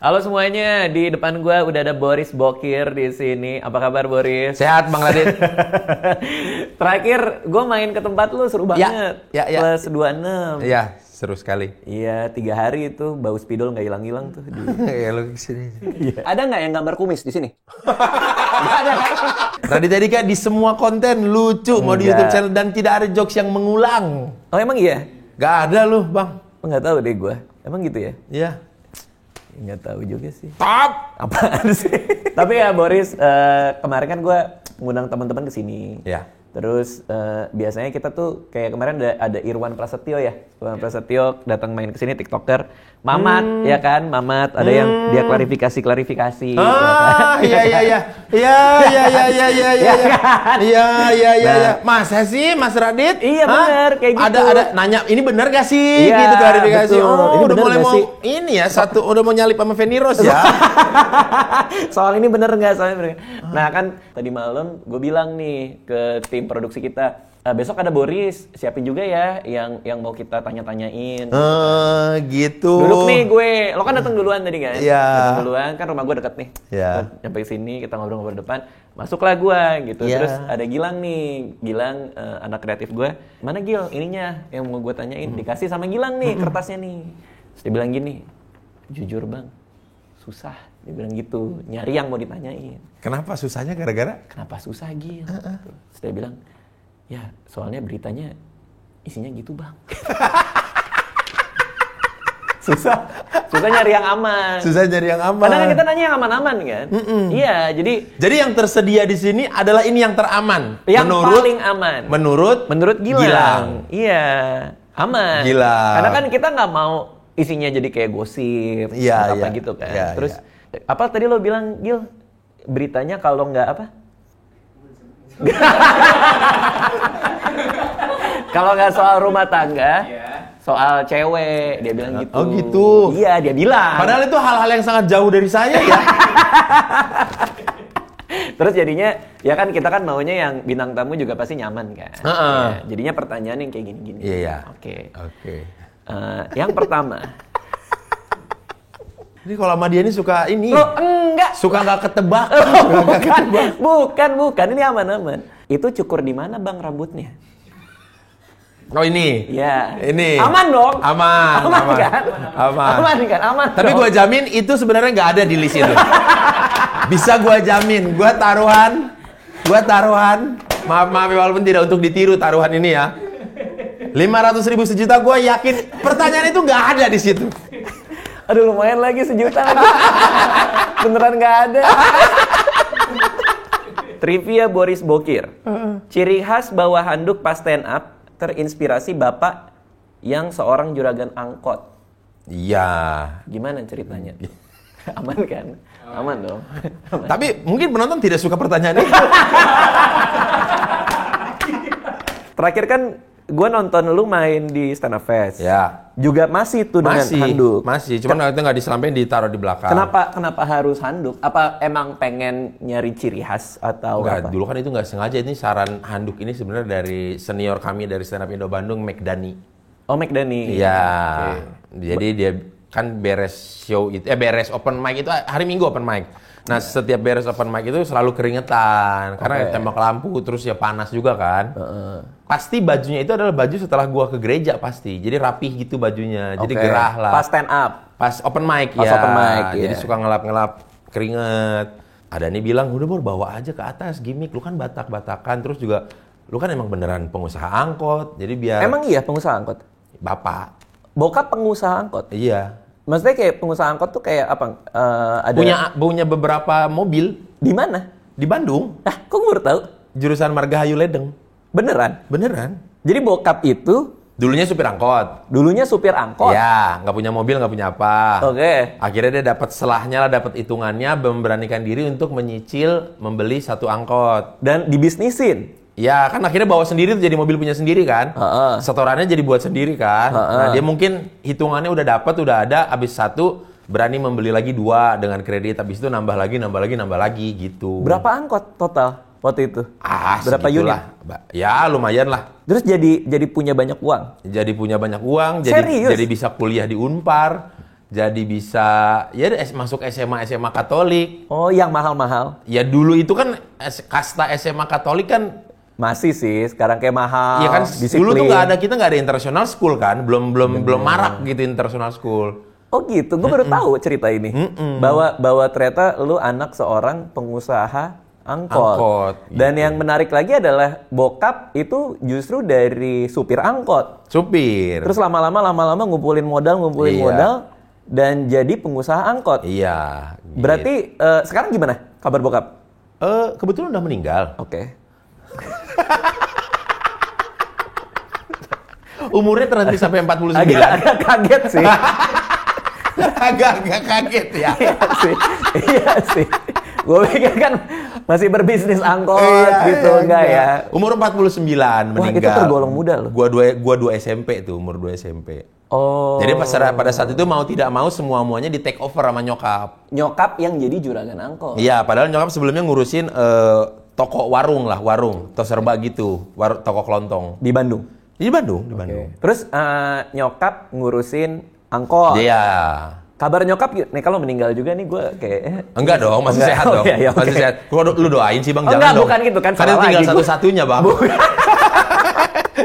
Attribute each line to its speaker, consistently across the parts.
Speaker 1: Halo semuanya, di depan gua udah ada Boris Bokir di sini. Apa kabar Boris?
Speaker 2: Sehat Bang Radit.
Speaker 1: Terakhir gua main ke tempat lu seru banget.
Speaker 2: Ya.
Speaker 1: Plus 26.
Speaker 2: Iya, seru sekali.
Speaker 1: Iya, 3 hari itu bau spidol nggak hilang-hilang tuh.
Speaker 2: Ya lu kesini.
Speaker 1: Ada nggak yang gambar kumis di sini? Nggak ada kan?
Speaker 2: Radit Dika di semua konten lucu mau di YouTube channel dan tidak ada jokes yang mengulang.
Speaker 1: Oh emang iya?
Speaker 2: Gak ada lu Bang.
Speaker 1: Nggak tahu deh gua. Emang gitu ya?
Speaker 2: Iya.
Speaker 1: Nggak tahu juga sih.
Speaker 2: Top.
Speaker 1: Apaan sih? Tapi ya Boris, kemarin kan gue ngundang teman-teman ke sini.
Speaker 2: Ya.
Speaker 1: Terus biasanya kita tuh kayak kemarin ada Irwan Prasetyo ya. Irwan Prasetyo datang main ke sini, TikToker. Mamat ya kan, Mamat ada yang dia klarifikasi.
Speaker 2: Iya. Masa sih Mas Radit?
Speaker 1: Iya benar kayak gitu.
Speaker 2: Ada nanya ini benar gak sih?
Speaker 1: Iya,
Speaker 2: gitu klarifikasi.
Speaker 1: betul.
Speaker 2: Oh,
Speaker 1: Ini
Speaker 2: udah
Speaker 1: bener
Speaker 2: mulai
Speaker 1: gak
Speaker 2: mau
Speaker 1: sih?
Speaker 2: ini ya, udah mau nyalip sama Feni Rose ya.
Speaker 1: Soal ini bener nggak? Nah kan tadi malam gue bilang nih ke tim produksi kita, besok ada Boris, siapin juga ya yang mau kita tanya-tanyain.
Speaker 2: Gitu.
Speaker 1: Duduk nih gue, lo kan datang duluan tadi kan?
Speaker 2: Iya.
Speaker 1: Datang duluan, kan rumah gue deket nih.
Speaker 2: Iya.
Speaker 1: Nyampe sini kita ngobrol-ngobrol depan, masuklah gue gitu.
Speaker 2: Iya.
Speaker 1: Terus ada Gilang nih, Gilang anak kreatif gue. Mana Gil ininya yang mau gue tanyain? Dikasih sama Gilang nih kertasnya nih. Terus dia bilang gini, jujur bang, susah. Dia bilang gitu, nyari yang mau ditanyain.
Speaker 2: Kenapa susahnya gara-gara?
Speaker 1: Kenapa susah Gil? Terus dia bilang, ya soalnya beritanya isinya gitu bang. Susah nyari yang aman.
Speaker 2: Susah nyari yang aman.
Speaker 1: Padahal kan kita nanya yang aman-aman kan. Iya, jadi
Speaker 2: yang tersedia di sini adalah ini yang teraman.
Speaker 1: yang paling aman.
Speaker 2: Menurut
Speaker 1: Gilang. Iya, aman.
Speaker 2: Gilang.
Speaker 1: Karena kan kita nggak mau isinya jadi kayak gosip, apa gitu kan.
Speaker 2: Iya,
Speaker 1: Terus apa tadi lo bilang Gil? Beritanya kalau nggak apa? Kalau nggak soal rumah tangga, soal cewek, dia bilang gitu.
Speaker 2: Oh gitu.
Speaker 1: Iya, dia bilang.
Speaker 2: Padahal itu hal-hal yang sangat jauh dari saya ya.
Speaker 1: Terus jadinya, ya kan kita kan maunya yang bintang tamu juga pasti nyaman kan. Ya, jadinya pertanyaan yang kayak gini-gini.
Speaker 2: Iya.
Speaker 1: Oke.
Speaker 2: Yang
Speaker 1: Yang pertama.
Speaker 2: Ini kalau sama dia ini suka ini.
Speaker 1: Loh, enggak.
Speaker 2: Suka nggak ketebak.
Speaker 1: Bukan. Ini aman-aman. Itu cukur di mana bang rambutnya?
Speaker 2: Oh ini.
Speaker 1: Iya.
Speaker 2: Ini.
Speaker 1: Aman dong.
Speaker 2: Aman
Speaker 1: Kan? Aman.
Speaker 2: Tapi gue jamin itu sebenarnya nggak ada di list itu. Bisa gue jamin. Gue taruhan. Maaf walaupun tidak untuk ditiru taruhan ini ya. 500.000 sejuta gue yakin pertanyaan itu nggak ada di situ.
Speaker 1: Aduh lumayan lagi sejuta lagi. Beneran nggak ada. Trivia Boris Bokir. Ciri khas bawa handuk pas stand up terinspirasi bapak yang seorang juragan angkot.
Speaker 2: Iya.
Speaker 1: Gimana ceritanya? Aman kan? Aman dong. Aman.
Speaker 2: Tapi mungkin penonton tidak suka pertanyaan ini.
Speaker 1: Terakhir kan gue nonton lu main di Stand Up Fest.
Speaker 2: Ya.
Speaker 1: Juga masih tuh dengan handuk.
Speaker 2: Masih. Cuman itu nggak disampaikan, ditaruh di belakang.
Speaker 1: Kenapa harus handuk? Apa emang pengen nyari ciri khas atau
Speaker 2: Enggak,
Speaker 1: apa?
Speaker 2: dulu kan itu nggak sengaja. Ini saran handuk ini sebenarnya dari senior kami dari Stand Up Indo Bandung, McDani.
Speaker 1: Oh, McDani.
Speaker 2: Iya.
Speaker 1: Okay.
Speaker 2: Jadi dia kan beres show itu, beres open mic itu hari Minggu open mic. Nah setiap beres open mic itu selalu keringetan karena tembak lampu terus ya panas juga kan. Pasti bajunya itu adalah baju setelah gua ke gereja pasti. Jadi rapih gitu bajunya. Jadi gerah lah.
Speaker 1: Pas stand up.
Speaker 2: Pas open mic
Speaker 1: Pas
Speaker 2: ya.
Speaker 1: open mic,
Speaker 2: Jadi suka ngelap-ngelap keringet. Ada nih bilang udah bawa aja ke atas gimmick. Lu kan batak-batakan terus juga lu kan emang beneran pengusaha angkot. Jadi biar
Speaker 1: Emang iya pengusaha angkot?
Speaker 2: Bapak.
Speaker 1: Bokap pengusaha angkot?
Speaker 2: Iya.
Speaker 1: Maksudnya kayak pengusaha angkot tuh kayak apa? Ada
Speaker 2: Punya beberapa mobil
Speaker 1: di mana?
Speaker 2: di Bandung.
Speaker 1: Kok gue baru tahu?
Speaker 2: Jurusan Margahayu Ledeng.
Speaker 1: Beneran?
Speaker 2: Beneran.
Speaker 1: Jadi bokap itu
Speaker 2: Dulunya supir angkot.
Speaker 1: dulunya supir angkot?
Speaker 2: Ya, nggak punya mobil, nggak punya apa.
Speaker 1: Oke.
Speaker 2: Akhirnya dia dapat selahnya lah, dapat hitungannya, memberanikan diri untuk menyicil membeli satu angkot.
Speaker 1: Dan dibisnisin?
Speaker 2: Ya, kan akhirnya bawa sendiri tuh jadi mobil punya sendiri kan. Setorannya jadi buat sendiri kan. Nah, dia mungkin hitungannya udah dapat, udah ada, habis satu berani membeli lagi 2 dengan kredit, habis itu nambah lagi gitu.
Speaker 1: Berapa angkot total waktu itu? Berapa unit?
Speaker 2: Ya, lumayan lah.
Speaker 1: Terus jadi punya banyak uang?
Speaker 2: Jadi punya banyak uang,
Speaker 1: Serius?
Speaker 2: jadi bisa kuliah di Unpar. Jadi bisa masuk SMA Katolik.
Speaker 1: Oh, yang mahal-mahal.
Speaker 2: Ya dulu itu kan kasta SMA Katolik kan
Speaker 1: Masih sih, sekarang kayak mahal.
Speaker 2: iya kan
Speaker 1: disiplin.
Speaker 2: dulu tuh kita nggak ada international school kan, belum marak gitu international school.
Speaker 1: Oh gitu, gue baru tahu cerita ini. Bahwa ternyata lu anak seorang pengusaha angkot. Dan yang menarik lagi adalah bokap itu justru dari supir angkot.
Speaker 2: Supir.
Speaker 1: Terus lama-lama ngumpulin modal dan jadi pengusaha angkot.
Speaker 2: Iya.
Speaker 1: Berarti sekarang gimana kabar bokap?
Speaker 2: Kebetulan udah meninggal.
Speaker 1: Oke.
Speaker 2: Umurnya terhenti sampai 49.
Speaker 1: Agak kaget sih.
Speaker 2: agak kaget ya.
Speaker 1: Iya sih. Gue pikir kan masih berbisnis angkot enggak ya.
Speaker 2: Umur 49 meninggal.
Speaker 1: Wah, itu tergolong muda loh.
Speaker 2: Gua 2 SMP tuh, umur 2 SMP.
Speaker 1: Oh.
Speaker 2: Jadi pada saat itu mau tidak mau semuanya di take over sama nyokap.
Speaker 1: Nyokap yang jadi juragan angkot.
Speaker 2: Iya, padahal nyokap sebelumnya ngurusin toko warung, toko serba gitu, toko kelontong.
Speaker 1: Di Bandung?
Speaker 2: Di Bandung.
Speaker 1: Terus nyokap ngurusin angkot.
Speaker 2: Iya.
Speaker 1: Kabar nyokap, nih kalau meninggal juga nih gue kayak...
Speaker 2: Enggak dong, masih sehat dong.
Speaker 1: Iya,
Speaker 2: masih sehat. Lu doain sih Bang, jangan
Speaker 1: enggak,
Speaker 2: dong.
Speaker 1: bukan gitu kan,
Speaker 2: Karena tinggal satu-satunya Bang.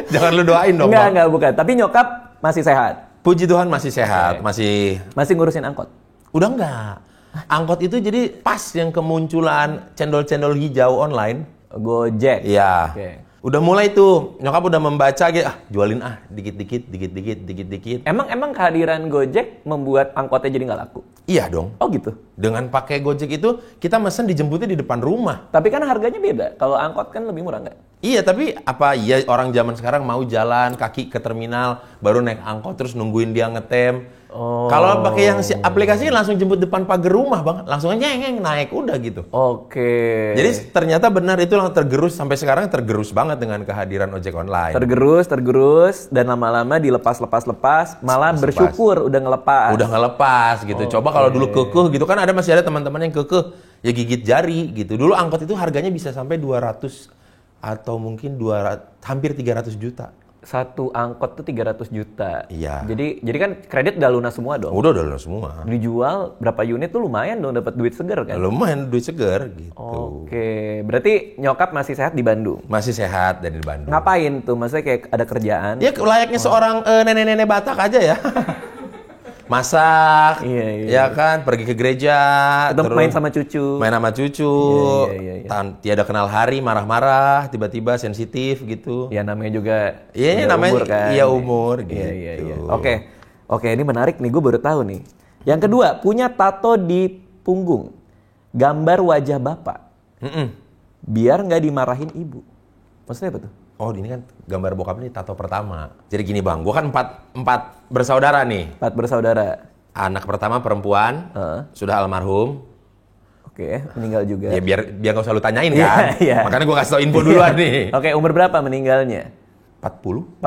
Speaker 2: Jangan lu doain dong Bang.
Speaker 1: Enggak, bukan. Tapi nyokap masih sehat?
Speaker 2: Puji Tuhan masih sehat, masih
Speaker 1: ngurusin angkot?
Speaker 2: Udah enggak. Angkot itu jadi pas yang kemunculan cendol-cendol hijau online.
Speaker 1: Gojek?
Speaker 2: Iya. Udah mulai tuh, nyokap udah membaca gitu, jualin dikit-dikit.
Speaker 1: Emang kehadiran Gojek membuat angkotnya jadi nggak laku?
Speaker 2: Iya dong.
Speaker 1: Oh gitu?
Speaker 2: Dengan pakai Gojek itu, kita mesen dijemputnya di depan rumah.
Speaker 1: Tapi kan harganya beda, kalau angkot kan lebih murah nggak?
Speaker 2: Iya, tapi orang zaman sekarang mau jalan kaki ke terminal, baru naik angkot terus nungguin dia ngetem.
Speaker 1: Oh.
Speaker 2: Kalau pakai yang aplikasi langsung jemput depan pagar rumah Bang, langsung aja naik udah gitu.
Speaker 1: Oke.
Speaker 2: Jadi ternyata benar itu yang tergerus sampai sekarang tergerus banget dengan kehadiran ojek online.
Speaker 1: Tergerus dan lama-lama dilepas malah bersyukur udah ngelepas
Speaker 2: gitu. Coba kalau dulu kekeh gitu kan masih ada teman-teman yang kekeh ya gigit jari gitu. Dulu angkot itu harganya bisa sampai 200 atau mungkin hampir 300 juta.
Speaker 1: Satu angkot tuh 300 juta.
Speaker 2: Iya.
Speaker 1: Jadi kan kredit udah lunas semua dong.
Speaker 2: Udah lunas semua.
Speaker 1: Dijual berapa unit tuh lumayan dong dapat duit segar kan?
Speaker 2: Lumayan duit segar gitu.
Speaker 1: Oke. Berarti nyokap masih sehat di Bandung?
Speaker 2: Masih sehat dan di Bandung.
Speaker 1: Ngapain tuh? Maksudnya kayak ada kerjaan?
Speaker 2: Ya layaknya seorang nenek-nenek Batak aja ya. Masak, ya kan, pergi ke gereja,
Speaker 1: terus main sama cucu.
Speaker 2: Tiada kenal hari, marah-marah, tiba-tiba sensitif gitu.
Speaker 1: Ya namanya juga.
Speaker 2: Iya, namanya umur kan. Iya umur gitu.
Speaker 1: Iya. Oke, ini menarik nih, gue baru tahu nih. Yang kedua, punya tato di punggung, gambar wajah bapak. Biar nggak dimarahin ibu. Maksudnya apa tuh?
Speaker 2: Oh, ini kan gambar bokap ini tato pertama. Jadi gini Bang, gua kan empat bersaudara nih.
Speaker 1: 4 bersaudara.
Speaker 2: Anak pertama perempuan, sudah almarhum.
Speaker 1: Oke, meninggal juga.
Speaker 2: Ya biar nggak usah lu tanyain kan. Makanya gua kasih tau info duluan nih.
Speaker 1: Oke, umur berapa meninggalnya?
Speaker 2: 40.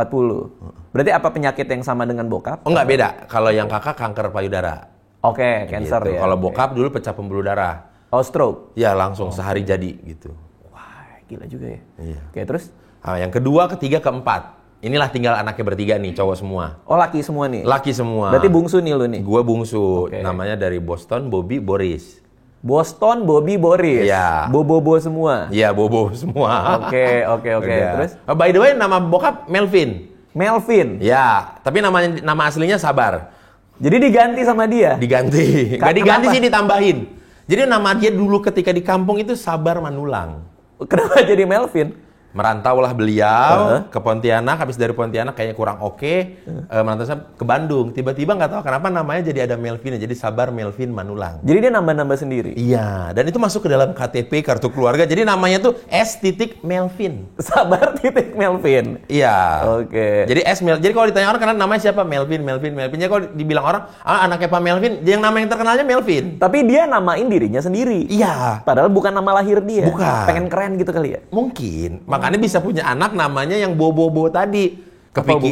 Speaker 1: Berarti apa penyakit yang sama dengan bokap?
Speaker 2: Oh, nggak beda. Kalau yang kakak kanker payudara.
Speaker 1: Oke, cancer
Speaker 2: gitu.
Speaker 1: ya.
Speaker 2: Kalau bokap dulu pecah pembuluh darah.
Speaker 1: Oh, stroke.
Speaker 2: Ya, langsung sehari jadi gitu.
Speaker 1: Wah, gila juga ya.
Speaker 2: Iya.
Speaker 1: Oke, terus?
Speaker 2: Yang kedua, ketiga, keempat. Inilah tinggal anaknya bertiga nih, cowok semua.
Speaker 1: Oh, laki semua nih?
Speaker 2: Laki semua.
Speaker 1: Berarti bungsu nih lu nih?
Speaker 2: Gue bungsu. Namanya dari Boston, Bobby, Boris.
Speaker 1: Boston, Bobby, Boris?
Speaker 2: Iya.
Speaker 1: Bobo semua?
Speaker 2: Iya, Bobo semua.
Speaker 1: Oke. Terus?
Speaker 2: By the way, nama bokap Melvin.
Speaker 1: Melvin?
Speaker 2: Ya, tapi nama aslinya Sabar.
Speaker 1: Jadi diganti sama dia?
Speaker 2: Diganti. Nggak diganti sih, ditambahin. Jadi nama dia dulu ketika di kampung itu Sabar Manulang.
Speaker 1: Kenapa jadi Melvin?
Speaker 2: Merantaulah beliau ke Pontianak, habis dari Pontianak kayaknya kurang merantau ke Bandung. Tiba-tiba nggak tahu kenapa namanya jadi ada Melvin, jadi Sabar Melvin Manulang.
Speaker 1: Jadi dia nambah-nambah sendiri?
Speaker 2: Iya, dan itu masuk ke dalam KTP, kartu keluarga. Jadi namanya tuh S. Melvin.
Speaker 1: Sabar Melvin?
Speaker 2: Iya.
Speaker 1: Oke.
Speaker 2: Jadi kalau ditanya orang, karena namanya siapa? Melvin. Jadi kalau dibilang orang, anaknya Pak Melvin, yang nama yang terkenalnya Melvin.
Speaker 1: Tapi dia namain dirinya sendiri?
Speaker 2: Iya.
Speaker 1: Padahal bukan nama lahir dia?
Speaker 2: Bukan.
Speaker 1: Pengen keren gitu kali ya?
Speaker 2: Mungkin. Makanya bisa punya anak namanya yang Bobo tadi.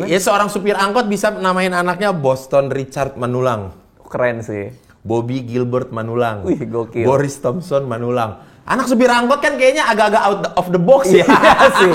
Speaker 2: Ya seorang supir angkot bisa namain anaknya Boston Richard Manulang.
Speaker 1: Keren sih.
Speaker 2: Bobby Gilbert Manulang.
Speaker 1: Wih, gokil.
Speaker 2: Boris Thompson Manulang. Anak supir angkot kan kayaknya agak-agak out of the box ya.
Speaker 1: Iya sih.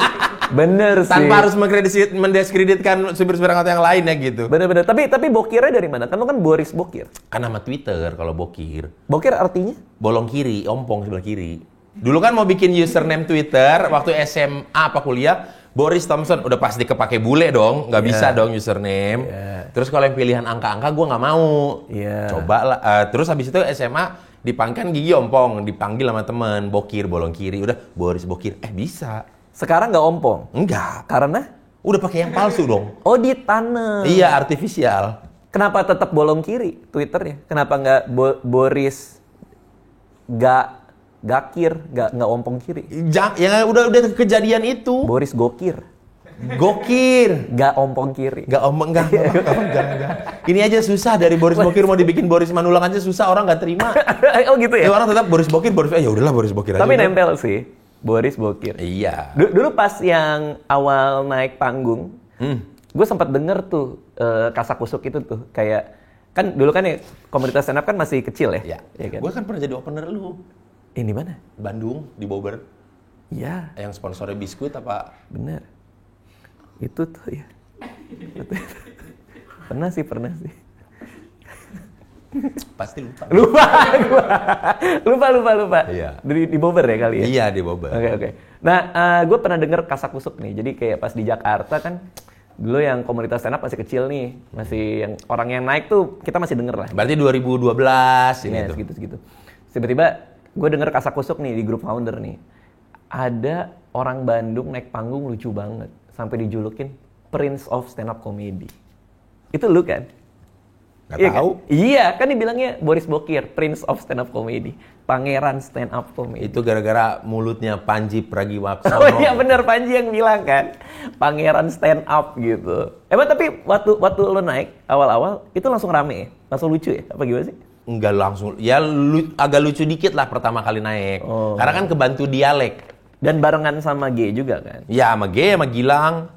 Speaker 1: Bener sih.
Speaker 2: Tanpa harus mendiskreditkan supir-supir angkot yang lain ya gitu.
Speaker 1: Bener-bener. Tapi bokirnya dari mana? Kan lu kan Boris Bokir.
Speaker 2: Kan nama Twitter kalau bokir.
Speaker 1: Bokir artinya?
Speaker 2: Bolong kiri, ompong sebelah kiri. Dulu kan mau bikin username Twitter waktu SMA apa kuliah, Boris Thompson udah pasti kepake bule dong, nggak bisa dong username. Terus kalau yang pilihan angka-angka gue nggak mau. Coba lah. Terus habis itu SMA dipanggil gigi ompong, dipanggil sama temen Bokir, bolong kiri, udah Boris Bokir. Bisa.
Speaker 1: Sekarang nggak ompong?
Speaker 2: Enggak.
Speaker 1: Karena?
Speaker 2: Udah pakai yang palsu dong.
Speaker 1: Oh, ditanam.
Speaker 2: Iya, artifisial.
Speaker 1: Kenapa tetap bolong kiri Twitternya? Kenapa nggak Boris Gakir, nggak ompong kiri?
Speaker 2: Ya udah kejadian itu.
Speaker 1: Boris Gokir.
Speaker 2: Gokir.
Speaker 1: Nggak ompong kiri.
Speaker 2: Nggak ompong, enggak. Ini aja susah dari Boris Bokir mau dibikin Boris Manulang aja susah, orang nggak terima.
Speaker 1: Oh gitu ya?
Speaker 2: Orang tetap Boris Bokir, ya udahlah Boris Bokir aja.
Speaker 1: Tapi nempel sih, Boris Bokir.
Speaker 2: Iya.
Speaker 1: Dulu pas yang awal naik panggung, gue sempat denger tuh kasakusuk itu tuh kayak kan dulu kan ya komunitas stand up kan masih kecil ya.
Speaker 2: Iya kan? Gue kan pernah jadi opener lu.
Speaker 1: Ini mana?
Speaker 2: Bandung di Bobber.
Speaker 1: Iya.
Speaker 2: Yang sponsornya biskuit apa?
Speaker 1: Bener. Itu tuh ya. Pernah sih.
Speaker 2: Pasti lupa.
Speaker 1: Lupa.
Speaker 2: Iya.
Speaker 1: Di Bobber ya kali ya?
Speaker 2: Iya, di Bobber.
Speaker 1: Oke. Nah, gue pernah denger kasakusuk nih. Jadi kayak pas di Jakarta kan, dulu yang komunitas stand up masih kecil nih. Masih yang orang yang naik tuh kita masih denger lah.
Speaker 2: Berarti 2012 ini
Speaker 1: Ya,
Speaker 2: tuh.
Speaker 1: segitu. Tiba-tiba gue denger kasakusuk nih di grup founder nih. Ada orang Bandung naik panggung lucu banget. Sampai dijulukin Prince of Stand Up Comedy. Itu lu kan?
Speaker 2: Gak tahu.
Speaker 1: Kan? Iya, kan dibilangnya Boris Bokir, Prince of Stand Up Comedy. Pangeran Stand Up Comedy.
Speaker 2: Itu gara-gara mulutnya Panji Pragiwaksono.
Speaker 1: Oh iya bener, Panji yang bilang kan. Pangeran Stand Up gitu. Emang tapi waktu lo naik awal-awal, itu langsung rame ya? Langsung lucu ya? Apa gimana sih?
Speaker 2: Enggak langsung. Ya agak lucu dikit lah pertama kali naik. Karena kan kebantu dialek.
Speaker 1: Dan barengan sama G juga kan?
Speaker 2: Ya sama G, sama Gilang.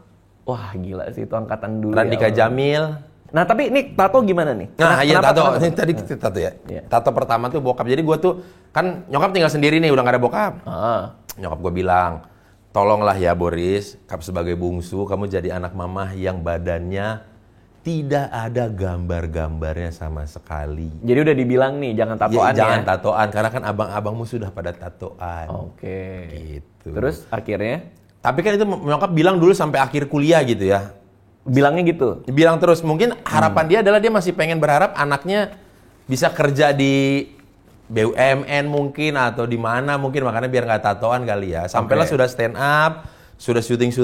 Speaker 1: Wah gila sih itu angkatan dulu.
Speaker 2: Randika
Speaker 1: ya
Speaker 2: Jamil.
Speaker 1: Nah tapi ini tato gimana nih?
Speaker 2: Nah iya tato,
Speaker 1: kenapa?
Speaker 2: ini tadi tato ya.
Speaker 1: Iya.
Speaker 2: Tato pertama tuh bokap. Jadi gue tuh, kan nyokap tinggal sendiri nih, udah gak ada bokap. Nyokap gue bilang, tolonglah ya Boris, sebagai bungsu, kamu jadi anak mamah yang badannya tidak ada gambar-gambarnya sama sekali.
Speaker 1: Jadi udah dibilang nih, jangan tatoan ya?
Speaker 2: Jangan tatoan, karena kan abang-abangmu sudah pada tatoan.
Speaker 1: Oke.
Speaker 2: Gitu.
Speaker 1: Terus akhirnya?
Speaker 2: Tapi kan itu nyokap bilang dulu sampai akhir kuliah gitu ya.
Speaker 1: Bilangnya gitu?
Speaker 2: Bilang terus, mungkin harapan dia adalah dia masih pengen berharap anaknya bisa kerja di BUMN mungkin atau di mana mungkin, makanya biar nggak tatoan kali ya. Sampailah sudah stand up, sudah syuting,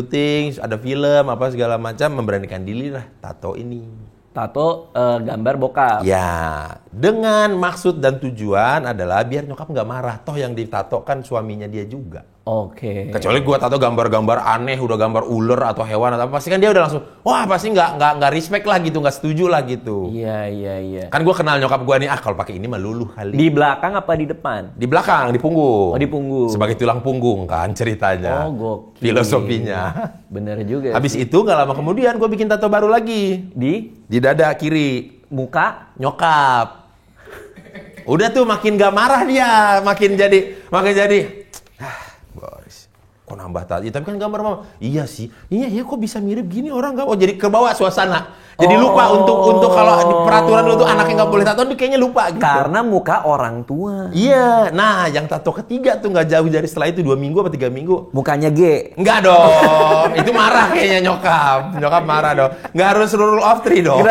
Speaker 2: ada film apa segala macam, memberanikan diri lah tato ini.
Speaker 1: Tato gambar bokap?
Speaker 2: Ya, dengan maksud dan tujuan adalah biar nyokap nggak marah. Toh yang ditato kan suaminya dia juga.
Speaker 1: Oke.
Speaker 2: Kecuali gua tato gambar-gambar aneh, udah gambar ular atau hewan atau apa, pasti kan dia udah langsung, wah pasti nggak respect lah gitu, nggak setuju lah gitu.
Speaker 1: Iya.
Speaker 2: Kan gua kenal nyokap gua nih, kalau pakai ini mah luluh kali.
Speaker 1: Di belakang apa di depan?
Speaker 2: Di belakang, di punggung.
Speaker 1: Oh di punggung.
Speaker 2: Sebagai tulang punggung kan ceritanya.
Speaker 1: Oh gokil.
Speaker 2: Filosofinya.
Speaker 1: Bener juga.
Speaker 2: Habis itu nggak lama kemudian gua bikin tato baru lagi. Di dada kiri.
Speaker 1: Muka?
Speaker 2: Nyokap. Udah tuh makin gak marah dia, makin jadi. Boris, kok nambah tadi? Tapi kan gambar mama. Iya sih. Iya kok bisa mirip gini orang gak? Oh jadi kebawa suasana. Jadi lupa untuk kalau di peraturan lu tuh anaknya nggak boleh tato, dia kayaknya lupa gitu.
Speaker 1: Karena muka orang tua.
Speaker 2: Iya. Nah, yang tato ketiga tuh nggak jauh dari setelah itu 2 minggu apa 3 minggu.
Speaker 1: Mukanya G.
Speaker 2: Enggak dong. Itu marah kayaknya nyokap. Nyokap marah dong. Nggak harus rule of 3 dong.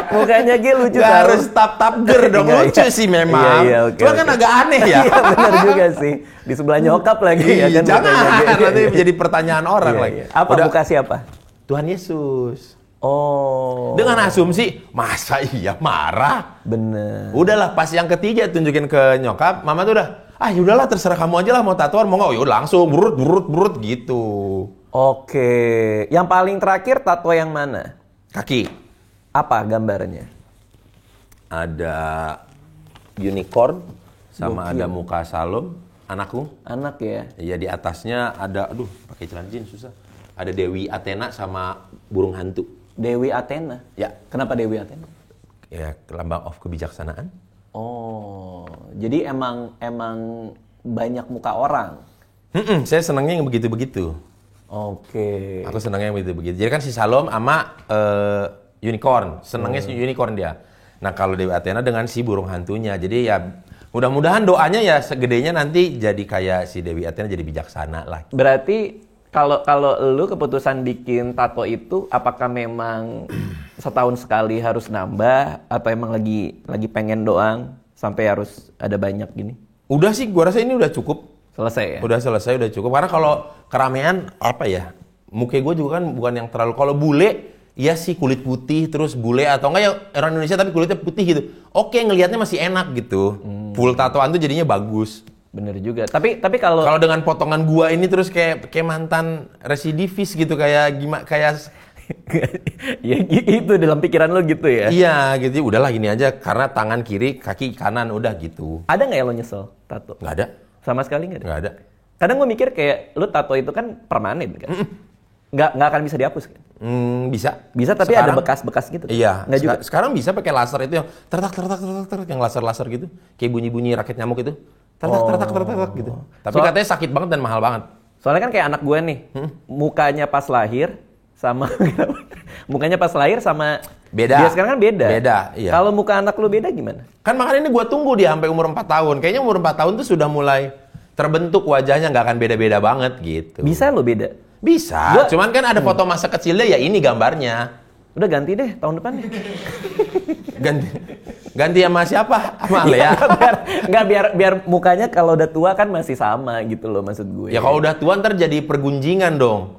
Speaker 1: Mukanya G lucu.
Speaker 2: Nggak harus tap ger dong. Lucu sih memang.
Speaker 1: Iya,
Speaker 2: Cuma kan agak aneh ya.
Speaker 1: Iya benar juga sih. Di sebelah nyokap lagi ya kan.
Speaker 2: Jangan. Nanti jadi pertanyaan orang lagi.
Speaker 1: Apa muka siapa?
Speaker 2: Tuhan Yesus.
Speaker 1: Oh.
Speaker 2: Dengan asumsi, masa iya marah?
Speaker 1: Bener.
Speaker 2: Udahlah, pas yang ketiga tunjukin ke nyokap, mama tuh udah, yaudahlah terserah kamu aja lah mau tatoan, mau nggak? Yaudah langsung burut gitu.
Speaker 1: Oke. Yang paling terakhir tato yang mana?
Speaker 2: Kaki.
Speaker 1: Apa gambarnya?
Speaker 2: Ada unicorn, sama ada muka Salom, anakku.
Speaker 1: Anak ya?
Speaker 2: Iya, di atasnya ada, pakai celana jeans susah. Ada Dewi Athena sama burung hantu.
Speaker 1: Dewi Athena?
Speaker 2: Ya.
Speaker 1: Kenapa Dewi Athena?
Speaker 2: Ya, lambang of kebijaksanaan.
Speaker 1: Oh, jadi emang banyak muka orang.
Speaker 2: Saya senangnya yang begitu-begitu.
Speaker 1: Oke.
Speaker 2: Aku senangnya yang begitu-begitu. Jadi kan si Salom sama unicorn, senangnya si unicorn dia. Nah kalau Dewi Athena dengan si burung hantunya. Jadi ya mudah-mudahan doanya ya segedenya nanti jadi kayak si Dewi Athena, jadi bijaksana lah.
Speaker 1: Berarti kalau lu keputusan bikin tato itu, apakah memang setahun sekali harus nambah atau emang lagi pengen doang sampai harus ada banyak gini?
Speaker 2: Udah sih, gua rasa ini udah cukup.
Speaker 1: Selesai ya?
Speaker 2: Udah selesai, udah cukup. Karena kalau keramaian apa ya? Muka gue juga kan bukan yang terlalu. Kalau bule, ya sih kulit putih terus bule atau enggak ya orang Indonesia tapi kulitnya putih gitu. Oke, ngelihatnya masih enak gitu. Full tatoan tuh jadinya bagus.
Speaker 1: Bener juga. Tapi kalau
Speaker 2: dengan potongan gua ini terus kayak mantan residivis gitu, kayak gimana kayak
Speaker 1: ya itu dalam pikiran lo gitu ya?
Speaker 2: iya gitu. Udahlah gini aja karena tangan kiri, kaki kanan udah gitu.
Speaker 1: Ada nggak ya lo nyesel tato?
Speaker 2: Nggak ada.
Speaker 1: Sama sekali nggak ada?
Speaker 2: Nggak ada.
Speaker 1: Kadang gue mikir kayak lo tato itu kan permanen kan? Nggak akan bisa dihapus kan?
Speaker 2: Bisa.
Speaker 1: Bisa tapi
Speaker 2: Sekarang,
Speaker 1: ada bekas-bekas gitu.
Speaker 2: Iya.
Speaker 1: Nggak juga.
Speaker 2: Sekarang bisa pakai laser itu yang tertak yang laser gitu. Kayak bunyi-bunyi raket nyamuk itu. Tertak gitu. Tapi katanya sakit banget dan mahal banget.
Speaker 1: Soalnya kan kayak anak gue nih, mukanya pas lahir sama mukanya pas lahir sama
Speaker 2: beda.
Speaker 1: dia sekarang kan beda.
Speaker 2: Beda, iya.
Speaker 1: Kalau muka anak lu beda gimana?
Speaker 2: Kan makanya ini gue tunggu dia sampai umur 4 tahun. Kayaknya umur 4 tahun tuh sudah mulai terbentuk wajahnya, nggak akan beda-beda banget gitu.
Speaker 1: Bisa lo beda?
Speaker 2: Bisa. Cuman kan ada foto masa kecilnya, ya ini gambarnya.
Speaker 1: Udah ganti deh tahun depan deh.
Speaker 2: Ganti sama siapa? Sama Lea.
Speaker 1: biar mukanya kalau udah tua kan masih sama gitu loh maksud gue.
Speaker 2: Ya kalau udah tua ntar jadi pergunjingan dong.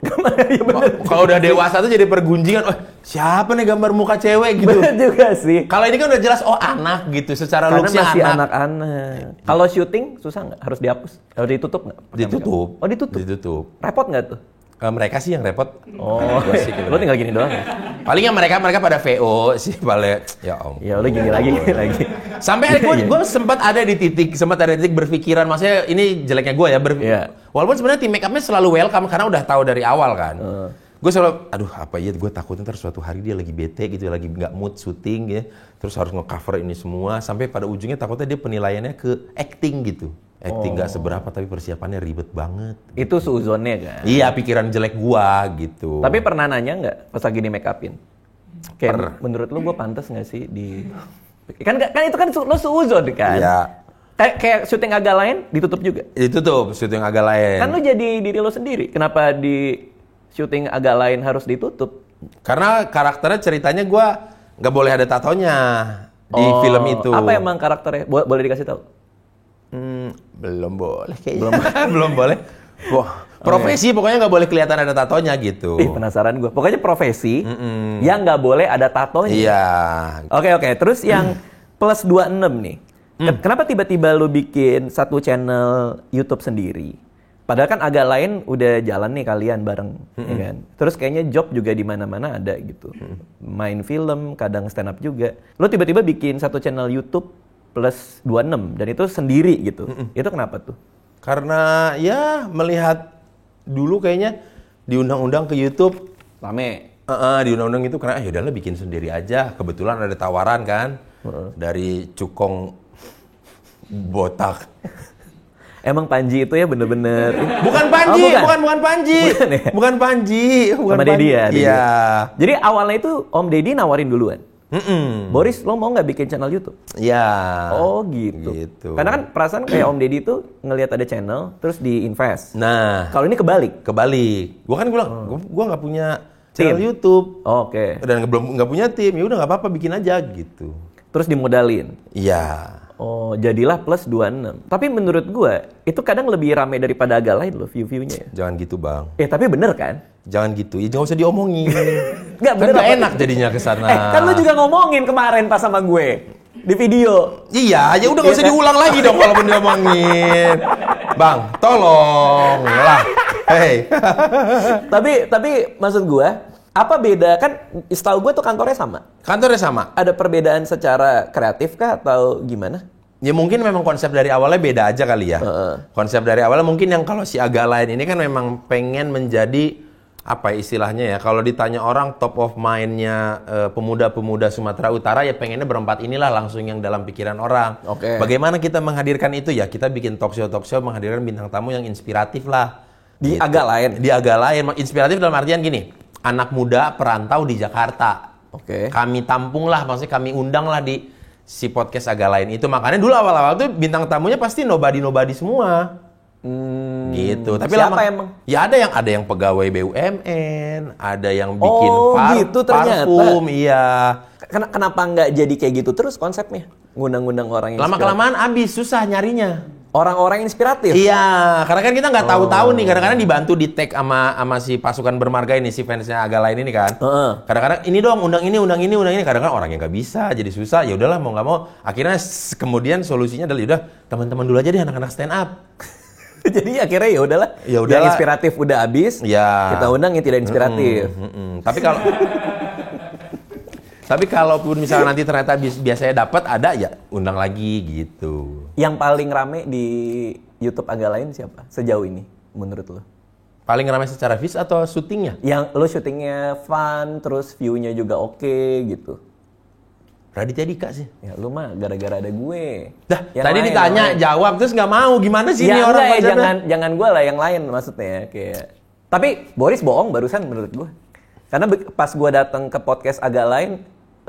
Speaker 2: Kalau udah dewasa tuh jadi pergunjingan. Oh, siapa nih gambar muka cewek gitu.
Speaker 1: Bener juga sih.
Speaker 2: Kalau ini kan udah jelas anak gitu. Secara
Speaker 1: Karena
Speaker 2: looks-nya
Speaker 1: masih
Speaker 2: anak.
Speaker 1: anak-anak. Kalau syuting susah nggak? Harus dihapus? Harus ditutup nggak?
Speaker 2: Ditutup.
Speaker 1: Oh ditutup?
Speaker 2: Ditutup.
Speaker 1: Repot nggak tuh?
Speaker 2: Mereka sih yang repot.
Speaker 1: Oh,
Speaker 2: gitu.
Speaker 1: lo tinggal gini doang ya?
Speaker 2: Palingnya mereka pada VO sih paling. Ya om.
Speaker 1: Ya udah gini lagi.
Speaker 2: Sampai gue sempat ada di titik berpikiran, maksudnya ini jeleknya gue ya. Walaupun sebenarnya tim make up-nya selalu welcome karena udah tahu dari awal kan. Gue selalu, aduh apa ya, gue takutnya ntar suatu hari dia lagi bete gitu, lagi nggak mood syuting ya. Terus harus nge-cover ini semua, sampai pada ujungnya takutnya dia penilaiannya ke acting gitu. Acting nggak seberapa tapi persiapannya ribet banget.
Speaker 1: Itu suuzonnya kan?
Speaker 2: Iya, pikiran jelek gua gitu.
Speaker 1: Tapi pernah nanya nggak pas lagi di make upin? Kayak menurut lu gue pantas nggak sih di... Kan itu kan lo suuzon kan?
Speaker 2: Iya.
Speaker 1: Kayak syuting agak lain ditutup juga?
Speaker 2: Ditutup, syuting agak lain.
Speaker 1: Kan lu jadi diri lo sendiri. Kenapa di syuting agak lain harus ditutup?
Speaker 2: Karena karakternya ceritanya gua nggak boleh ada tatonya di film itu.
Speaker 1: Apa emang karakternya? Boleh dikasih tahu?
Speaker 2: Belum boleh kayaknya. Belum boleh. Wah, profesi pokoknya nggak boleh kelihatan ada tatonya gitu.
Speaker 1: Penasaran gue. Pokoknya profesi yang nggak boleh ada tatonya.
Speaker 2: Iya.
Speaker 1: Oke. Terus yang plus 26 nih. Kenapa tiba-tiba lu bikin satu channel YouTube sendiri? Padahal kan agak lain udah jalan nih kalian bareng, ya kan? Terus kayaknya job juga di mana-mana ada gitu. Main film, kadang stand up juga. Lu tiba-tiba bikin satu channel YouTube plus 26 dan itu sendiri gitu. Itu kenapa tuh?
Speaker 2: Karena ya melihat dulu kayaknya diundang-undang ke YouTube
Speaker 1: rame.
Speaker 2: Di undang-undang itu karena ya udahlah bikin sendiri aja. Kebetulan ada tawaran kan dari Cukong botak.
Speaker 1: Emang Panji itu ya bener-bener...
Speaker 2: Bukan Panji, bukan Panji. Bukan Panji.
Speaker 1: Sama Deddy ya?
Speaker 2: Iya.
Speaker 1: Jadi awalnya itu Om Deddy nawarin duluan? Boris, lo mau nggak bikin channel YouTube?
Speaker 2: Iya.
Speaker 1: Oh gitu. Karena kan perasaan kayak Om Deddy itu ngelihat ada channel, terus di-invest.
Speaker 2: Nah.
Speaker 1: Kalau ini kebalik?
Speaker 2: Gue kan bilang, gue nggak punya channel YouTube.
Speaker 1: Oke.
Speaker 2: Dan nggak punya tim, ya udah nggak apa-apa bikin aja gitu.
Speaker 1: Terus dimodalin?
Speaker 2: Iya.
Speaker 1: Oh, jadilah plus 26. Tapi menurut gue, itu kadang lebih rame daripada agak lain loh view-viewnya.
Speaker 2: Jangan gitu bang.
Speaker 1: Tapi bener kan?
Speaker 2: Jangan gitu, ya jangan usah diomongin.
Speaker 1: Nggak, bener
Speaker 2: kan enak jadinya kesana.
Speaker 1: Kan lu juga ngomongin kemarin pas sama gue. Di video.
Speaker 2: Iya, ya udah nggak usah diulang lagi dong walaupun diomongin. Bang, tolong lah. Hey.
Speaker 1: tapi maksud gue, apa beda? Kan setahu gue tuh kantornya sama.
Speaker 2: Kantornya sama.
Speaker 1: Ada perbedaan secara kreatif kah atau gimana?
Speaker 2: Ya mungkin memang konsep dari awalnya beda aja kali ya. Konsep dari awalnya mungkin yang kalau si agak lain ini kan memang pengen menjadi apa istilahnya ya, kalau ditanya orang top of mind-nya pemuda-pemuda Sumatera Utara ya pengennya berempat inilah langsung yang dalam pikiran orang.
Speaker 1: Oke.
Speaker 2: Bagaimana kita menghadirkan itu ya? Kita bikin talk show menghadirkan bintang tamu yang inspiratif lah.
Speaker 1: Di agak lain.
Speaker 2: Di agak lain. Inspiratif dalam artian gini, anak muda perantau di Jakarta.
Speaker 1: Oke.
Speaker 2: Kami tampung lah, maksudnya kami undang lah di si podcast agak lain itu. Makanya dulu awal-awal tuh bintang tamunya pasti nobody semua. Gitu. Tapi
Speaker 1: siapa
Speaker 2: lama,
Speaker 1: emang?
Speaker 2: ya ada yang pegawai BUMN, ada yang bikin
Speaker 1: gitu ternyata.
Speaker 2: parfum, iya.
Speaker 1: Kenapa nggak jadi kayak gitu terus konsepnya? Ngundang-ngundang orang yang
Speaker 2: Lama-kelamaan abis, susah nyarinya.
Speaker 1: Orang-orang inspiratif.
Speaker 2: Iya, karena kan kita nggak tahu-tahu nih. Kadang-kadang dibantu di tag sama si pasukan bermarga ini, si fansnya agak lain ini kan. Kadang-kadang ini dong, undang ini. Kadang-kadang orang yang nggak bisa, jadi susah. Ya udahlah, mau nggak mau. Akhirnya kemudian solusinya adalah udah teman-teman dulu aja deh anak-anak stand up.
Speaker 1: Jadi akhirnya ya udahlah. Yang inspiratif udah habis.
Speaker 2: Ya.
Speaker 1: Kita undang yang tidak inspiratif.
Speaker 2: Tapi kalaupun misalnya nanti ternyata biasanya dapat ada ya undang lagi gitu.
Speaker 1: Yang paling rame di YouTube agak lain siapa sejauh ini menurut lo?
Speaker 2: Paling ramai secara views atau syutingnya?
Speaker 1: Yang lo syutingnya fun, terus view-nya juga oke gitu.
Speaker 2: Raditya Dika sih.
Speaker 1: Ya lu mah gara-gara ada gue.
Speaker 2: Dah, tadi ditanya jawab terus nggak mau. Gimana sih ini orang?
Speaker 1: Jangan gue lah, yang lain maksudnya kayak. Tapi Boris bohong barusan menurut gue. Karena pas gue datang ke podcast agak lain,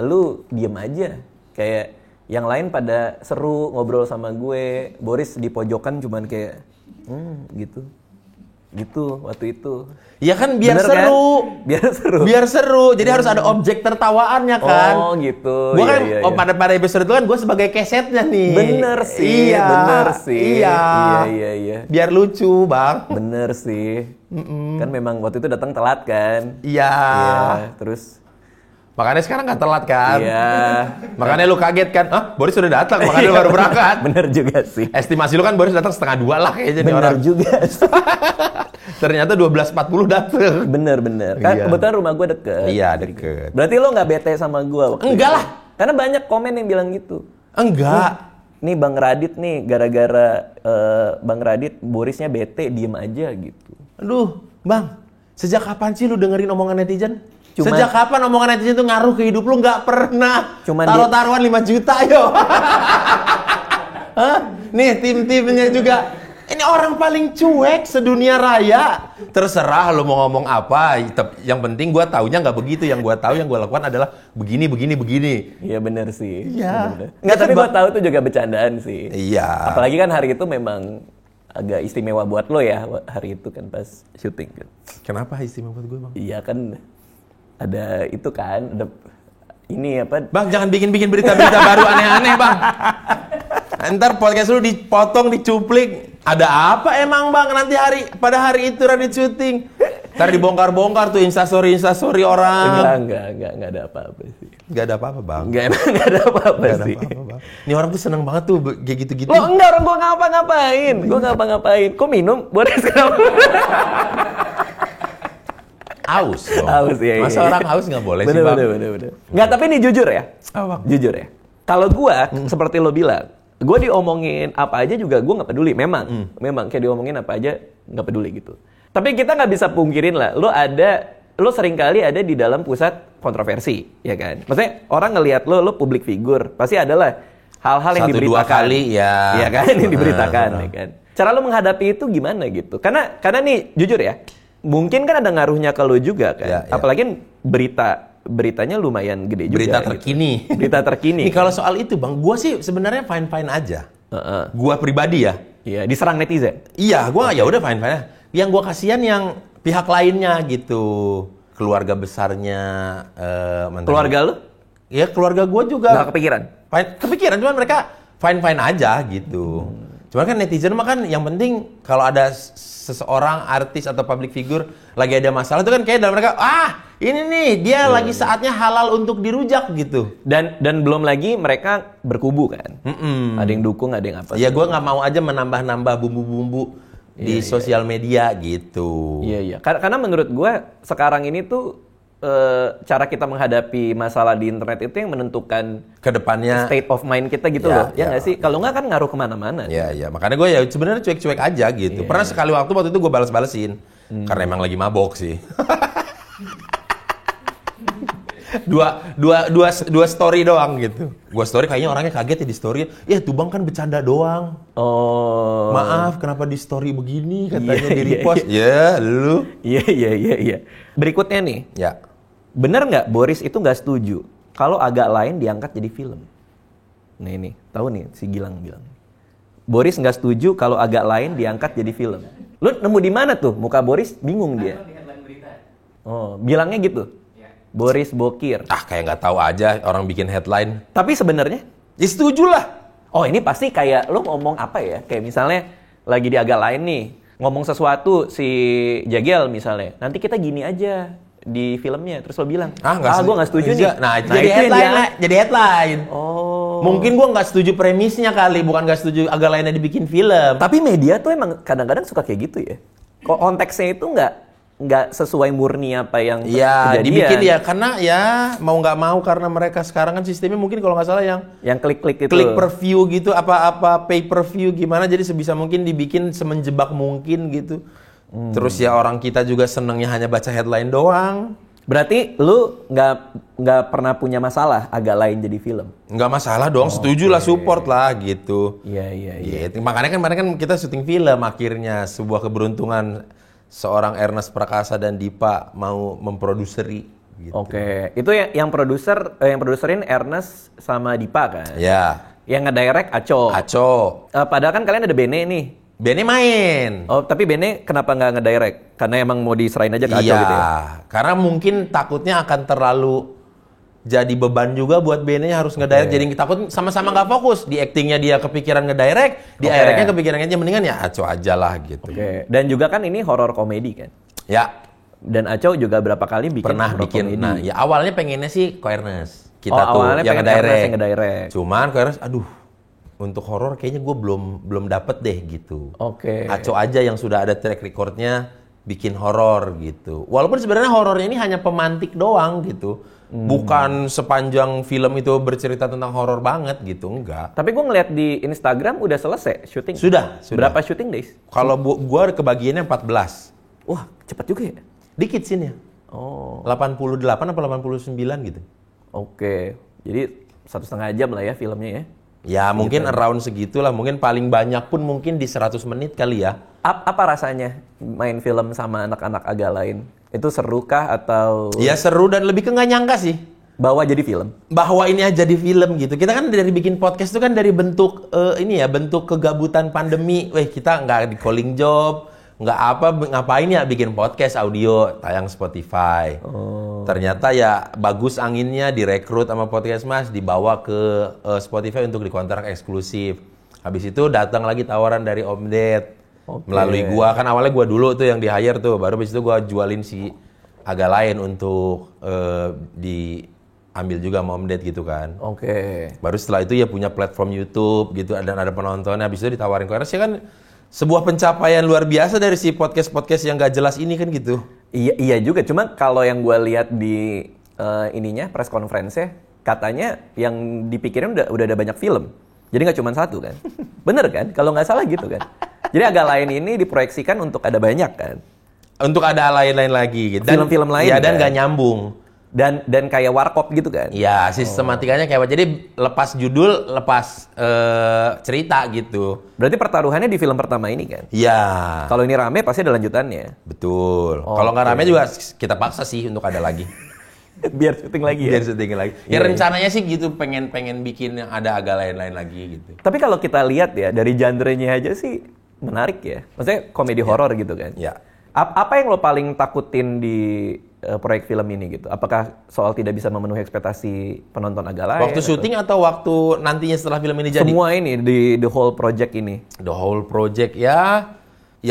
Speaker 1: lu diem aja. Kayak yang lain pada seru ngobrol sama gue. Boris di pojokan cuman kayak gitu waktu itu.
Speaker 2: Ya kan biar
Speaker 1: bener
Speaker 2: seru.
Speaker 1: Kan?
Speaker 2: Biar seru. Jadi harus ada objek tertawaannya kan.
Speaker 1: Oh gitu.
Speaker 2: Gue kan pada episode itu kan gue sebagai kesetnya nih.
Speaker 1: Bener sih. Iya.
Speaker 2: Biar lucu, Bang.
Speaker 1: Bener sih. Kan memang waktu itu datang telat kan.
Speaker 2: Iya.
Speaker 1: Terus
Speaker 2: makanya sekarang nggak telat kan?
Speaker 1: Iya.
Speaker 2: Makanya lu kaget kan? Boris sudah datang, makanya lu baru berangkat.
Speaker 1: Bener juga sih.
Speaker 2: Estimasi lu kan Boris datang 1:30 lah kayaknya nih orang.
Speaker 1: Bener juga sih.
Speaker 2: Ternyata 12.40 datang.
Speaker 1: Bener. Kan
Speaker 2: iya.
Speaker 1: Kebetulan rumah gue deket.
Speaker 2: Iya, deket.
Speaker 1: Berarti lo nggak bete sama gue waktu
Speaker 2: Enggak
Speaker 1: itu?
Speaker 2: lah.
Speaker 1: Karena banyak komen yang bilang gitu.
Speaker 2: Enggak.
Speaker 1: Nih Bang Radit nih, gara-gara Bang Radit, Borisnya bete, diem aja gitu.
Speaker 2: Aduh, Bang. Sejak kapan sih lu dengerin omongan netizen? Sejak kapan omongan netizen itu ngaruh ke hidup lu? Nggak pernah. Taruh-taruhan 5 juta yo. Nih tim-timnya juga. Ini orang paling cuek sedunia raya. Terserah lu mau ngomong apa. Yang penting gua taunya nggak begitu. Yang gua tahu, yang gua lakukan adalah begini.
Speaker 1: Iya bener sih.
Speaker 2: Iya.
Speaker 1: Nggak, tapi gua tahu itu juga bercandaan sih.
Speaker 2: Iya.
Speaker 1: Apalagi kan hari itu memang agak istimewa buat lo ya. Hari itu kan pas syuting kan.
Speaker 2: Kenapa istimewa buat gue, Bang?
Speaker 1: Iya kan. Ada itu kan, ada ini apa?
Speaker 2: Bang, jangan bikin-bikin berita-berita baru aneh-aneh, Bang. Ntar podcast lu dipotong, dicuplik. Ada apa emang, Bang, nanti pada hari itu Radit syuting? Ntar dibongkar-bongkar tuh instastory orang.
Speaker 1: Enggak ada apa-apa sih.
Speaker 2: Enggak ada apa-apa, Bang.
Speaker 1: Enggak ada apa-apa sih.
Speaker 2: Bang. Ini orang tuh seneng banget tuh kayak gitu-gitu.
Speaker 1: Lo enggak, orang gua ngapa-ngapain. Gua ngapa-ngapain. Kok minum? Boris kenapa?
Speaker 2: Aus dong.
Speaker 1: Aus, iya.
Speaker 2: Masa orang aus nggak boleh sih, Bang?
Speaker 1: Bener. Nggak, tapi ini jujur ya.
Speaker 2: Bang?
Speaker 1: Jujur ya. Kalau gua, seperti lo bilang, gua diomongin apa aja juga gua nggak peduli. Memang kayak diomongin apa aja nggak peduli gitu. Tapi kita nggak bisa pungkirin lah, lo seringkali ada di dalam pusat kontroversi, ya kan? Maksudnya orang ngelihat lo public figure, pasti adalah hal-hal yang diberitakan.
Speaker 2: 1-2 kali ya.
Speaker 1: Iya kan, yang diberitakan, ya kan? Cara lo menghadapi itu gimana gitu? Karena nih jujur ya, mungkin kan ada ngaruhnya ke lo juga kan. Ya. Apalagi beritanya lumayan gede juga.
Speaker 2: Berita terkini.
Speaker 1: Gitu. Berita terkini.
Speaker 2: Nih kalau soal itu, Bang, gua sih sebenarnya fine-fine aja. Gua pribadi ya.
Speaker 1: Iya, diserang netizen.
Speaker 2: Iya, gua ya udah fine-fine aja. Yang gua kasihan yang pihak lainnya gitu. Keluarga besarnya
Speaker 1: keluarga lo?
Speaker 2: Iya, keluarga gua juga.
Speaker 1: Nggak kepikiran?
Speaker 2: Kepikiran, cuman mereka fine-fine aja gitu. Cuman kan netizen mah kan yang penting kalau ada seseorang artis atau public figure lagi ada masalah itu kan kayak dalam mereka ini nih dia lagi saatnya halal untuk dirujak gitu.
Speaker 1: Dan belum lagi mereka berkubu kan. Ada yang dukung, ada yang apa.
Speaker 2: Ya gue nggak mau aja menambah-nambah bumbu-bumbu di sosial media gitu.
Speaker 1: Iya. Karena menurut gue sekarang ini tuh cara kita menghadapi masalah di internet itu yang menentukan
Speaker 2: kedepannya
Speaker 1: state of mind kita gitu loh. Ya nggak sih? Kalau nggak kan ngaruh kemana-mana.
Speaker 2: Iya. Makanya gue ya sebenarnya cuek-cuek aja gitu. Pernah sekali waktu itu gue balas-balesin. Karena emang lagi mabok sih. dua story doang gitu. Gua story kayaknya orangnya kaget ya di story. Ya tuh bang kan bercanda doang.
Speaker 1: Oh.
Speaker 2: Maaf kenapa di story begini katanya di repost. Ya lu.
Speaker 1: Iya. Berikutnya nih.
Speaker 2: Ya.
Speaker 1: Bener nggak Boris itu nggak setuju kalau agak lain diangkat jadi film? Nah ini, tahu nih si Gilang bilang. Boris nggak setuju kalau agak lain diangkat jadi film. Lu nemu di mana tuh? Muka Boris bingung dia. Oh, bilangnya gitu. Boris Bokir.
Speaker 2: Kayak nggak tahu aja orang bikin headline.
Speaker 1: Tapi sebenarnya?
Speaker 2: Ya setuju lah.
Speaker 1: Oh ini pasti kayak lu ngomong apa ya? Kayak misalnya lagi di agak lain nih. Ngomong sesuatu si Jagel misalnya. Nanti kita gini aja di filmnya. Terus lo bilang, gue nggak setuju nih.
Speaker 2: Nah itu jadi headline lah. Jadi headline.
Speaker 1: Oh.
Speaker 2: Mungkin gue nggak setuju premisnya kali. Bukan nggak setuju agak lainnya dibikin film.
Speaker 1: Tapi media tuh emang kadang-kadang suka kayak gitu ya. Kok konteksnya itu nggak sesuai murni apa yang
Speaker 2: ya dibikin ya karena ya mau nggak mau karena mereka sekarang kan sistemnya mungkin kalau nggak salah yang
Speaker 1: klik-klik itu
Speaker 2: klik per view gitu apa pay per view gimana jadi sebisa mungkin dibikin semenjebak mungkin gitu. Terus ya orang kita juga senengnya hanya baca headline doang.
Speaker 1: Berarti lu nggak pernah punya masalah agak lain jadi film?
Speaker 2: Nggak masalah dong, setuju lah, support lah gitu.
Speaker 1: Iya.
Speaker 2: Gitu. Makanya kan kita syuting film akhirnya sebuah keberuntungan seorang Ernest Prakasa dan Dipa mau memproduseri. Gitu.
Speaker 1: Oke, itu yang produserin Ernest sama Dipa kan?
Speaker 2: Ya.
Speaker 1: Yang ngedirect Aco. Padahal kan kalian ada Bene nih.
Speaker 2: Bene main.
Speaker 1: Oh, tapi Bene kenapa nggak ngedirect? Karena emang mau diserahin aja ke Aco gitu ya?
Speaker 2: Karena mungkin takutnya akan terlalu jadi beban juga buat Bene harus ngedirect. Jadi takut sama-sama nggak fokus. Di actingnya dia kepikiran ngedirect, di directnya kepikirannya aja mendingan ya Aco aja lah gitu.
Speaker 1: Oke. Dan juga kan ini horor komedi kan?
Speaker 2: Ya.
Speaker 1: Dan Aco juga berapa kali
Speaker 2: pernah bikin. Komedi. Nah, ya awalnya pengennya sih Ko Ernest. Kita
Speaker 1: awalnya
Speaker 2: yang
Speaker 1: ngedirect.
Speaker 2: Cuman Ko Ernest, untuk horor kayaknya gue belum dapet deh gitu.
Speaker 1: Oke.
Speaker 2: Aco aja yang sudah ada track recordnya bikin horor gitu. Walaupun sebenarnya horornya ini hanya pemantik doang gitu. Bukan sepanjang film itu bercerita tentang horor banget gitu, enggak.
Speaker 1: Tapi gue ngeliat di Instagram udah selesai syuting.
Speaker 2: Sudah.
Speaker 1: Berapa syuting days?
Speaker 2: Kalau gue kebagiannya 14.
Speaker 1: Wah, cepat juga ya?
Speaker 2: Dikit sih ya.
Speaker 1: Oh.
Speaker 2: 88 apa 89 gitu.
Speaker 1: Oke. Jadi 1,5 jam lah ya filmnya ya?
Speaker 2: Ya mungkin around segitulah. Mungkin paling banyak pun mungkin di 100 menit kali ya.
Speaker 1: Apa rasanya main film sama anak-anak agak lain? Itu seru kah atau?
Speaker 2: Ya seru dan lebih ke nggak nyangka sih.
Speaker 1: Bahwa jadi film? Bahwa
Speaker 2: ini aja jadi film gitu. Kita kan dari bikin podcast itu kan dari bentuk bentuk kegabutan pandemi. Kita nggak di calling job, ngapain ya bikin podcast audio tayang Spotify. Ternyata ya bagus anginnya, direkrut sama Podcast Mas, dibawa ke Spotify untuk dikontrak eksklusif. Habis itu datang lagi tawaran dari Om Ded. Melalui gua, kan awalnya gua dulu tuh yang di-hire tuh, baru habis itu gua jualin si agak lain untuk diambil juga sama Om Ded gitu kan. Baru setelah itu ya punya platform YouTube gitu, dan ada penontonnya, habis itu ditawarin Ko Ernest, ya kan sebuah pencapaian luar biasa dari si podcast-podcast yang gak jelas ini kan gitu.
Speaker 1: Iya juga, cuma kalau yang gue lihat di press conference-nya, katanya yang dipikirin udah ada banyak film. Jadi nggak cuma satu kan. Bener kan? Kalau nggak salah gitu kan. Jadi agak lain ini diproyeksikan untuk ada banyak kan.
Speaker 2: Untuk ada lain-lain lagi gitu.
Speaker 1: Film-film lain.
Speaker 2: Ya dan nggak nyambung.
Speaker 1: Dan kayak warkop gitu kan.
Speaker 2: Ya sistematikanya kayak jadi lepas judul, lepas cerita gitu.
Speaker 1: Berarti pertaruhannya di film pertama ini kan?
Speaker 2: Iya.
Speaker 1: Kalau ini rame pasti ada lanjutannya.
Speaker 2: Betul. Kalau nggak rame juga kita paksa sih untuk ada lagi.
Speaker 1: Biar syuting lagi ya?
Speaker 2: Biar syuting lagi. Ya rencananya sih gitu, pengen bikin yang ada agak lain-lain lagi gitu.
Speaker 1: Tapi kalau kita lihat ya, dari genre-nya aja sih menarik ya. Maksudnya komedi horor gitu kan?
Speaker 2: Ya.
Speaker 1: Apa yang lo paling takutin di proyek film ini gitu? Apakah soal tidak bisa memenuhi ekspektasi penonton agak lain?
Speaker 2: Waktu syuting atau waktu nantinya setelah film ini jadi?
Speaker 1: Semua ini, di the whole project ini.
Speaker 2: The whole project ya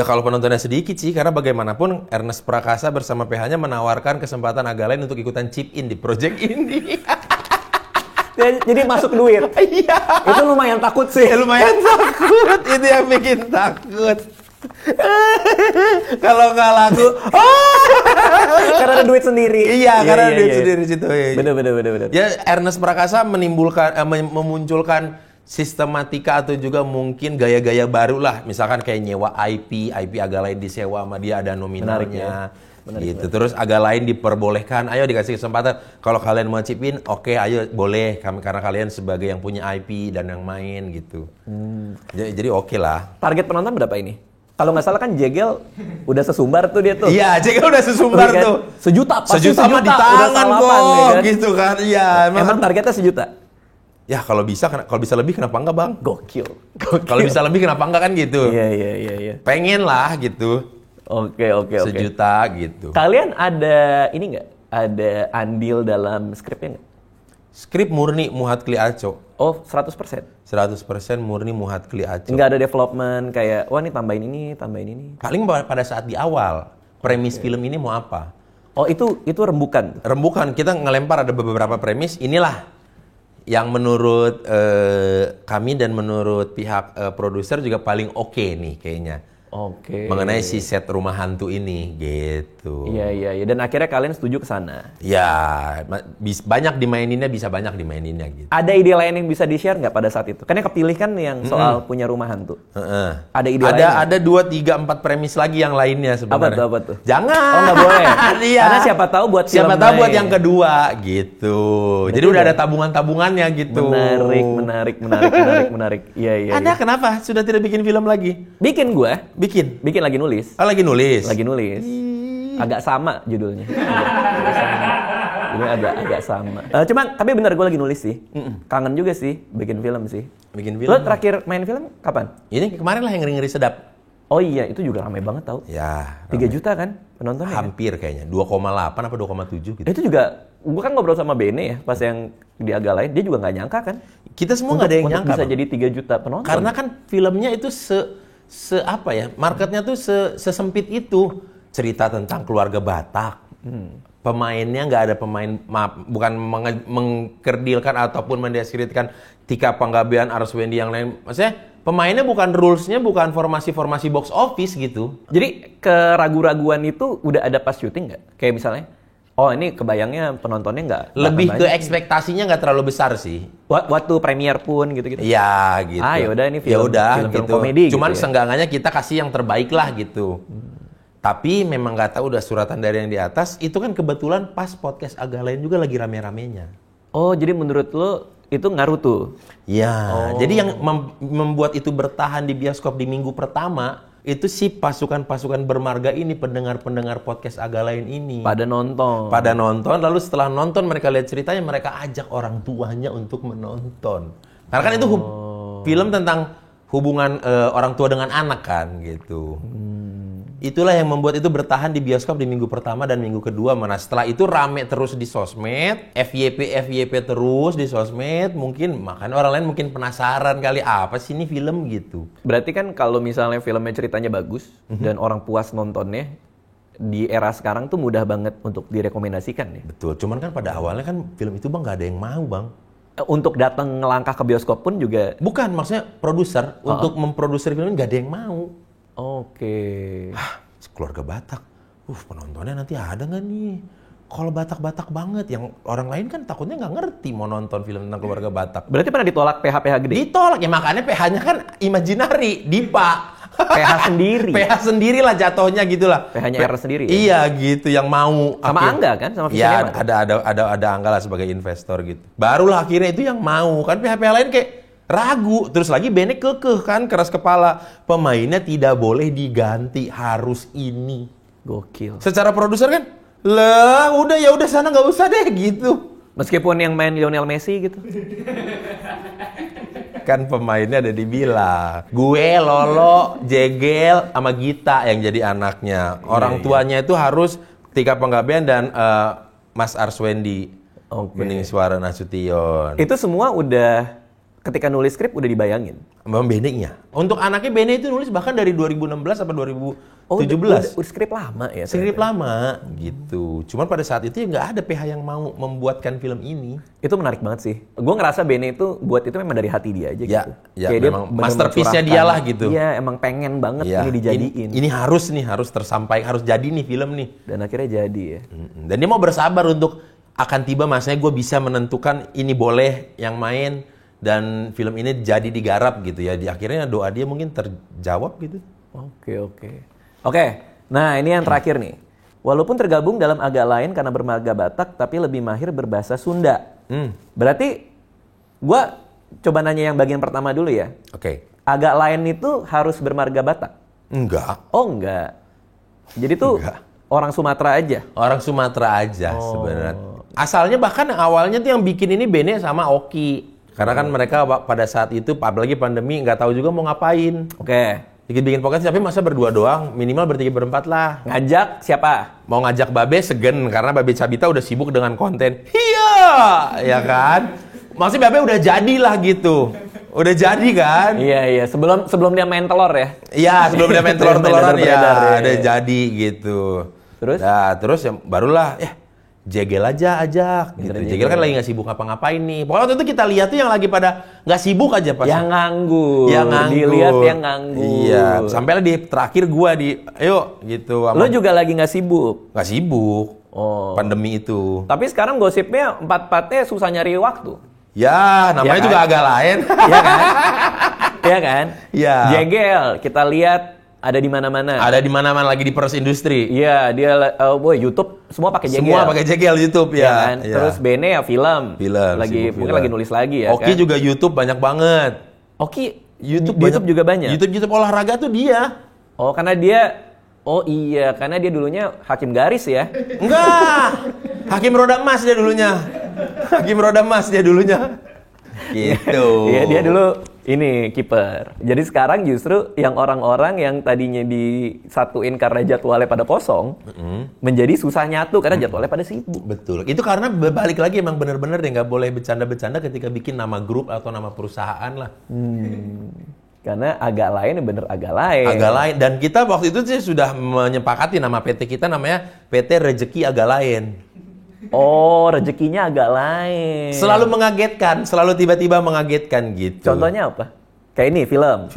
Speaker 2: kalau penontonnya sedikit sih, karena bagaimanapun Ernest Prakasa bersama PH-nya menawarkan kesempatan agak lain untuk ikutan chip in di project ini.
Speaker 1: Jadi masuk duit?
Speaker 2: Iya.
Speaker 1: Itu lumayan takut sih.
Speaker 2: Lumayan takut, itu yang bikin takut. Kalau nggak laku,
Speaker 1: karena ada duit sendiri.
Speaker 2: Iya, karena ada duit sendiri situ.
Speaker 1: Bener.
Speaker 2: Ya Ernest Prakasa memunculkan sistematika atau juga mungkin gaya-gaya baru lah. Misalkan kayak nyewa IP agak lain disewa sama dia ada nominalnya. Gitu. Terus agak lain diperbolehkan, ayo dikasih kesempatan. Kalau kalian mau chip-in, oke, ayo boleh. Karena kalian sebagai yang punya IP dan yang main gitu. Jadi oke lah.
Speaker 1: Target penonton berapa ini? Kalau nggak salah kan Jegel udah sesumbar tuh dia tuh.
Speaker 2: Iya, Jegel udah sesumbar
Speaker 1: kan?
Speaker 2: tuh.
Speaker 1: Sejuta, pasti
Speaker 2: sejuta mah di tangan kok, kan? Gitu kan. Iya,
Speaker 1: emang targetnya sejuta.
Speaker 2: Ya kalau bisa lebih kenapa enggak, Bang?
Speaker 1: Gokil.
Speaker 2: Kalau bisa lebih kenapa enggak kan gitu.
Speaker 1: Iya.
Speaker 2: Pengen lah gitu.
Speaker 1: Oke.
Speaker 2: Sejuta gitu.
Speaker 1: Kalian ada ini nggak? Ada andil dalam skripnya nggak?
Speaker 2: Skrip murni Muhat Kli Aco.
Speaker 1: Oh, 100%?
Speaker 2: 100% murni Muhat Kli Aco.
Speaker 1: Nggak ada development kayak, wah ini tambahin ini.
Speaker 2: Paling pada saat di awal, premis film ini mau apa?
Speaker 1: Oh, itu rembukan?
Speaker 2: Rembukan, kita ngelempar ada beberapa premis, inilah yang menurut kami dan menurut pihak produser juga paling oke nih kayaknya.
Speaker 1: Oke.
Speaker 2: Mengenai si set rumah hantu ini gitu.
Speaker 1: Iya. Dan akhirnya kalian setuju ke sana.
Speaker 2: Ya, banyak dimaininnya gitu.
Speaker 1: Ada ide lain yang bisa di-share nggak pada saat itu? Kan yang kepilih kan yang soal punya rumah hantu. Ada ide lain?
Speaker 2: Ada 2, 3, 4 premis lagi yang lainnya sebenarnya.
Speaker 1: Apa tuh?
Speaker 2: Jangan.
Speaker 1: Oh, nggak boleh.
Speaker 2: Iya.
Speaker 1: Karena siapa tahu buat
Speaker 2: yang kedua gitu. Jadi udah ada tabungannya gitu.
Speaker 1: Menarik. Iya.
Speaker 2: Anda kenapa sudah tidak bikin film lagi?
Speaker 1: Bikin gue.
Speaker 2: Bikin
Speaker 1: lagi nulis.
Speaker 2: Oh, lagi nulis.
Speaker 1: Agak sama judulnya. Ini agak sama. Cuma tapi bener gue lagi nulis sih. Kangen juga sih bikin film sih. Lo terakhir main film kapan?
Speaker 2: Ini kemarin lah yang ngeri-ngeri sedap.
Speaker 1: Oh iya, itu juga ramai banget tau.
Speaker 2: Ya.
Speaker 1: 3 juta kan penontonnya?
Speaker 2: Hampir kayaknya. 2,8 apa 2,7 gitu.
Speaker 1: Itu juga, gue kan ngobrol sama Bene ya pas yang di agak lain, dia juga nggak nyangka kan.
Speaker 2: Kita semua nggak ada yang nyangka
Speaker 1: bisa jadi 3 juta penonton.
Speaker 2: Karena kan filmnya itu apa ya, marketnya tuh sesempit itu. Cerita tentang keluarga Batak. Pemainnya nggak ada pemain, bukan mengkerdilkan ataupun mendeskripsikan Tika Panggabean, Arswendi yang lain. Maksudnya pemainnya bukan rulesnya, bukan formasi box office gitu.
Speaker 1: Jadi keraguan-raguan itu udah ada pas syuting nggak? Kayak misalnya, oh ini kebayangnya penontonnya nggak?
Speaker 2: Lebih ke ekspektasinya nggak terlalu besar sih.
Speaker 1: Waktu premier pun gitu-gitu.
Speaker 2: Iya gitu.
Speaker 1: Yaudah ini film
Speaker 2: gitu.
Speaker 1: komedi.
Speaker 2: Cuman
Speaker 1: gitu ya?
Speaker 2: seenggaknya kita kasih yang terbaik lah gitu. Tapi memang nggak tahu udah suratan dari yang di atas. Itu kan kebetulan pas podcast agak lain juga lagi rame-ramenya.
Speaker 1: Oh jadi menurut lo itu ngaruh tuh?
Speaker 2: Ya. Jadi yang membuat itu bertahan di bioskop di minggu pertama itu si pasukan-pasukan bermarga ini, pendengar-pendengar podcast agak lain ini.
Speaker 1: Pada nonton,
Speaker 2: lalu setelah nonton mereka lihat ceritanya, mereka ajak orang tuanya untuk menonton. Karena kan itu film tentang hubungan orang tua dengan anak kan gitu. Itulah yang membuat itu bertahan di bioskop di minggu pertama dan minggu kedua. Mana setelah itu rame terus di sosmed, FYP terus di sosmed. Mungkin makanya orang lain mungkin penasaran kali apa sih ini film gitu.
Speaker 1: Berarti kan kalau misalnya filmnya ceritanya bagus dan orang puas nontonnya, di era sekarang tuh mudah banget untuk direkomendasikan ya.
Speaker 2: Betul. Cuman kan pada awalnya kan film itu Bang nggak ada yang mau Bang.
Speaker 1: Untuk datang ngelangkah ke bioskop pun juga.
Speaker 2: Bukan, maksudnya produser untuk memproduksi film nggak ada yang mau.
Speaker 1: Oke.
Speaker 2: Keluarga Batak. Penontonnya nanti ada nggak nih? Kalau Batak-Batak banget, yang orang lain kan takutnya nggak ngerti mau nonton film tentang keluarga Batak.
Speaker 1: Berarti pernah ditolak PH gede?
Speaker 2: Ditolak, ya makanya PH-nya kan imaginary, DIPA.
Speaker 1: PH sendiri?
Speaker 2: PH sendiri lah jatuhnya gitu lah.
Speaker 1: PH-nya R sendiri ya?
Speaker 2: Iya gitu, yang mau.
Speaker 1: Sama Angga kan? Sama
Speaker 2: Visinema? Ya ada Angga lah sebagai investor gitu. Barulah akhirnya itu yang mau. Kan PH-PH lain kayak ragu. Terus lagi Bene kekeh kan, keras kepala. Pemainnya tidak boleh diganti, harus ini.
Speaker 1: Gokil.
Speaker 2: Secara produser kan, lah udah sana nggak usah deh gitu.
Speaker 1: Meskipun yang main Lionel Messi gitu.
Speaker 2: Kan pemainnya ada dibilang. Gue, Lolo, Jegel, sama Gita yang jadi anaknya. Orang tuanya itu harus Tika Panggabean dan Mas Arswendi. Bening Suara Nasution.
Speaker 1: Itu semua udah ketika nulis skrip udah dibayangin?
Speaker 2: Benenya. Untuk anaknya Bene itu nulis bahkan dari 2016 atau 2017.
Speaker 1: Udah skrip lama ya?
Speaker 2: Skrip lama gitu. Cuman pada saat itu ya nggak ada PH yang mau membuatkan film ini.
Speaker 1: Itu menarik banget sih. Gue ngerasa Bene itu buat itu memang dari hati dia aja gitu.
Speaker 2: Ya memang masterpiece-nya dia lah gitu.
Speaker 1: Iya, emang pengen banget ini dijadiin.
Speaker 2: Ini harus tersampaikan, harus jadi nih film nih.
Speaker 1: Dan akhirnya jadi ya.
Speaker 2: Dan dia mau bersabar untuk akan tiba masanya gue bisa menentukan ini boleh yang main dan film ini jadi digarap gitu ya. Di akhirnya doa dia mungkin terjawab gitu.
Speaker 1: Oke. Nah, ini yang terakhir nih. Walaupun tergabung dalam agak lain karena bermarga Batak, tapi lebih mahir berbahasa Sunda. Berarti gua coba nanya yang bagian pertama dulu ya.
Speaker 2: Oke.
Speaker 1: Agak lain itu harus bermarga Batak?
Speaker 2: Enggak.
Speaker 1: Oh, enggak. Jadi tuh orang Sumatera aja?
Speaker 2: Orang Sumatera aja sebenarnya. Asalnya bahkan awalnya tuh yang bikin ini Bene sama Oki. Karena kan mereka pada saat itu, apalagi pandemi, nggak tahu juga mau ngapain.
Speaker 1: Oke.
Speaker 2: Bikin podcast tapi masa berdua doang, minimal bertiga berempat lah.
Speaker 1: Ngajak siapa?
Speaker 2: Mau ngajak Babe segen, karena Babe Cabita udah sibuk dengan konten. Iya, ya kan? Maksudnya Babe udah jadilah gitu. Udah jadi kan?
Speaker 1: Iya. Sebelum dia main telur ya?
Speaker 2: Iya, sebelum dia main telur-teloran ya, udah
Speaker 1: iya.
Speaker 2: jadi gitu.
Speaker 1: Terus?
Speaker 2: Nah, terus ya barulah, Jegel aja ajak gitu. Jegel kan lagi nggak sibuk ngapa-ngapain nih. Pokoknya waktu itu kita lihat tuh yang lagi pada nggak sibuk aja pas.
Speaker 1: Yang nganggur. Dilihat yang nganggur.
Speaker 2: Iya. Sampailah di terakhir gua ayo gitu.
Speaker 1: Lo juga lagi nggak sibuk?
Speaker 2: Nggak sibuk.
Speaker 1: Oh.
Speaker 2: Pandemi itu.
Speaker 1: Tapi sekarang gosipnya 4-4-nya susah nyari waktu.
Speaker 2: Ya, namanya
Speaker 1: kan?
Speaker 2: juga agak lain.
Speaker 1: Iya kan? Iya kan?
Speaker 2: Iya.
Speaker 1: Jegel, kita lihat ada di mana-mana.
Speaker 2: Ada di mana-mana lagi di peros industri.
Speaker 1: Iya, dia YouTube semua pakai Jegel.
Speaker 2: Semua pakai Jegel YouTube ya.
Speaker 1: Iya kan?
Speaker 2: Iya.
Speaker 1: Terus Bene ya film.
Speaker 2: Film.
Speaker 1: Mungkin lagi nulis lagi ya.
Speaker 2: Oki
Speaker 1: kan?
Speaker 2: juga YouTube banyak banget.
Speaker 1: Oki YouTube juga banyak.
Speaker 2: YouTube olahraga tuh dia.
Speaker 1: Oh, karena dia dulunya hakim garis ya.
Speaker 2: Enggak. Hakim roda emas dia dulunya. Gitu.
Speaker 1: Iya, dia dulu ini kiper. Jadi sekarang justru yang orang-orang yang tadinya disatuin karena jadwalnya pada kosong, menjadi susah nyatu karena jadwalnya pada sibuk.
Speaker 2: Betul. Itu karena balik lagi emang bener-bener deh nggak boleh bercanda-bercanda ketika bikin nama grup atau nama perusahaan lah.
Speaker 1: Karena agak lain bener agak lain.
Speaker 2: Agak lain. Dan kita waktu itu sih sudah menyepakati nama PT kita namanya PT Rezeki Agak Lain.
Speaker 1: Oh, rezekinya agak lain.
Speaker 2: Selalu mengagetkan, selalu tiba-tiba mengagetkan gitu.
Speaker 1: Contohnya apa? Kayak ini film.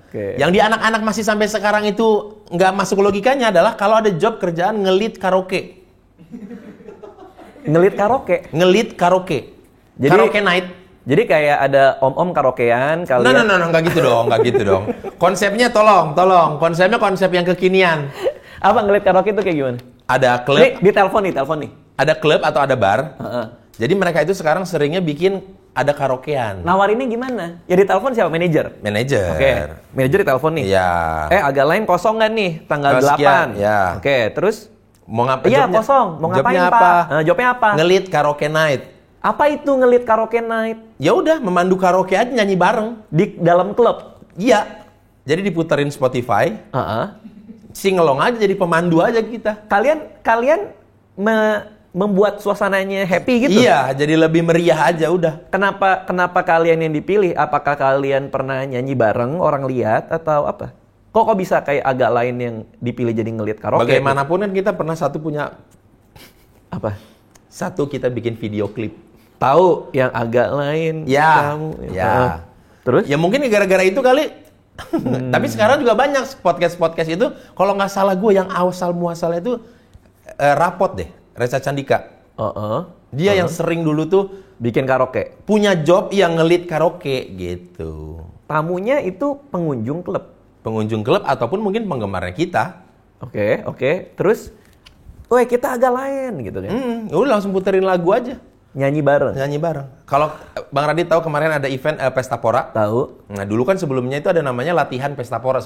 Speaker 2: Okay. Yang di anak-anak masih sampai sekarang itu nggak masuk logikanya adalah kalau ada job kerjaan ngelit karaoke.
Speaker 1: Ngelit karaoke?
Speaker 2: Ngelit karaoke.
Speaker 1: Jadi,
Speaker 2: karaoke night.
Speaker 1: Jadi kayak ada om-om karaokean kalian.
Speaker 2: No, nggak gitu dong. Konsepnya tolong. Konsepnya konsep yang kekinian.
Speaker 1: Apa ngelit karaoke itu kayak gimana?
Speaker 2: Ada klub.
Speaker 1: Di telepon nih.
Speaker 2: Ada klub atau ada bar. Jadi mereka itu sekarang seringnya bikin ada karaokean.
Speaker 1: Nawarinnya gimana? Ya di telepon siapa? Manajer.
Speaker 2: Oke.
Speaker 1: Manajer di telepon nih.
Speaker 2: Iya.
Speaker 1: Agak lain kosong kan nih tanggal 8.
Speaker 2: Ya.
Speaker 1: Oke, terus
Speaker 2: mau ngapain?
Speaker 1: Iya, kosong. Mau ngapain, Pak? Jawabnya apa?
Speaker 2: Ngelit karaoke night.
Speaker 1: Apa itu ngelit karaoke night?
Speaker 2: Ya udah, memandu karaoke aja nyanyi bareng
Speaker 1: di dalam klub.
Speaker 2: Iya. Jadi diputerin Spotify. Singelong aja jadi pemandu aja kita.
Speaker 1: Kalian membuat suasananya happy gitu?
Speaker 2: Iya, jadi lebih meriah aja udah.
Speaker 1: Kenapa kalian yang dipilih? Apakah kalian pernah nyanyi bareng orang lihat atau apa? Kok bisa kayak agak lain yang dipilih jadi ngelit karaoke?
Speaker 2: Bagaimanapun kan kita pernah punya
Speaker 1: apa?
Speaker 2: Kita bikin video klip.
Speaker 1: Tahu yang agak lain?
Speaker 2: Ya.
Speaker 1: Kamu,
Speaker 2: ya.
Speaker 1: Terus?
Speaker 2: Ya mungkin gara-gara itu kali. Tapi sekarang juga banyak podcast itu. Kalau nggak salah gue yang asal muasalnya itu Rapot deh. Reza Candika. Dia yang sering dulu tuh
Speaker 1: bikin karaoke.
Speaker 2: Punya job yang ngelit karaoke gitu.
Speaker 1: Tamunya itu pengunjung klub.
Speaker 2: Pengunjung klub ataupun mungkin penggemarnya kita.
Speaker 1: Oke. Terus, kita agak lain gitu kan.
Speaker 2: Udah langsung puterin lagu aja.
Speaker 1: Nyanyi bareng.
Speaker 2: Kalau Bang Radit tahu kemarin ada event Pesta Pora.
Speaker 1: Tahu.
Speaker 2: Nah dulu kan sebelumnya itu ada namanya latihan Pesta Pora.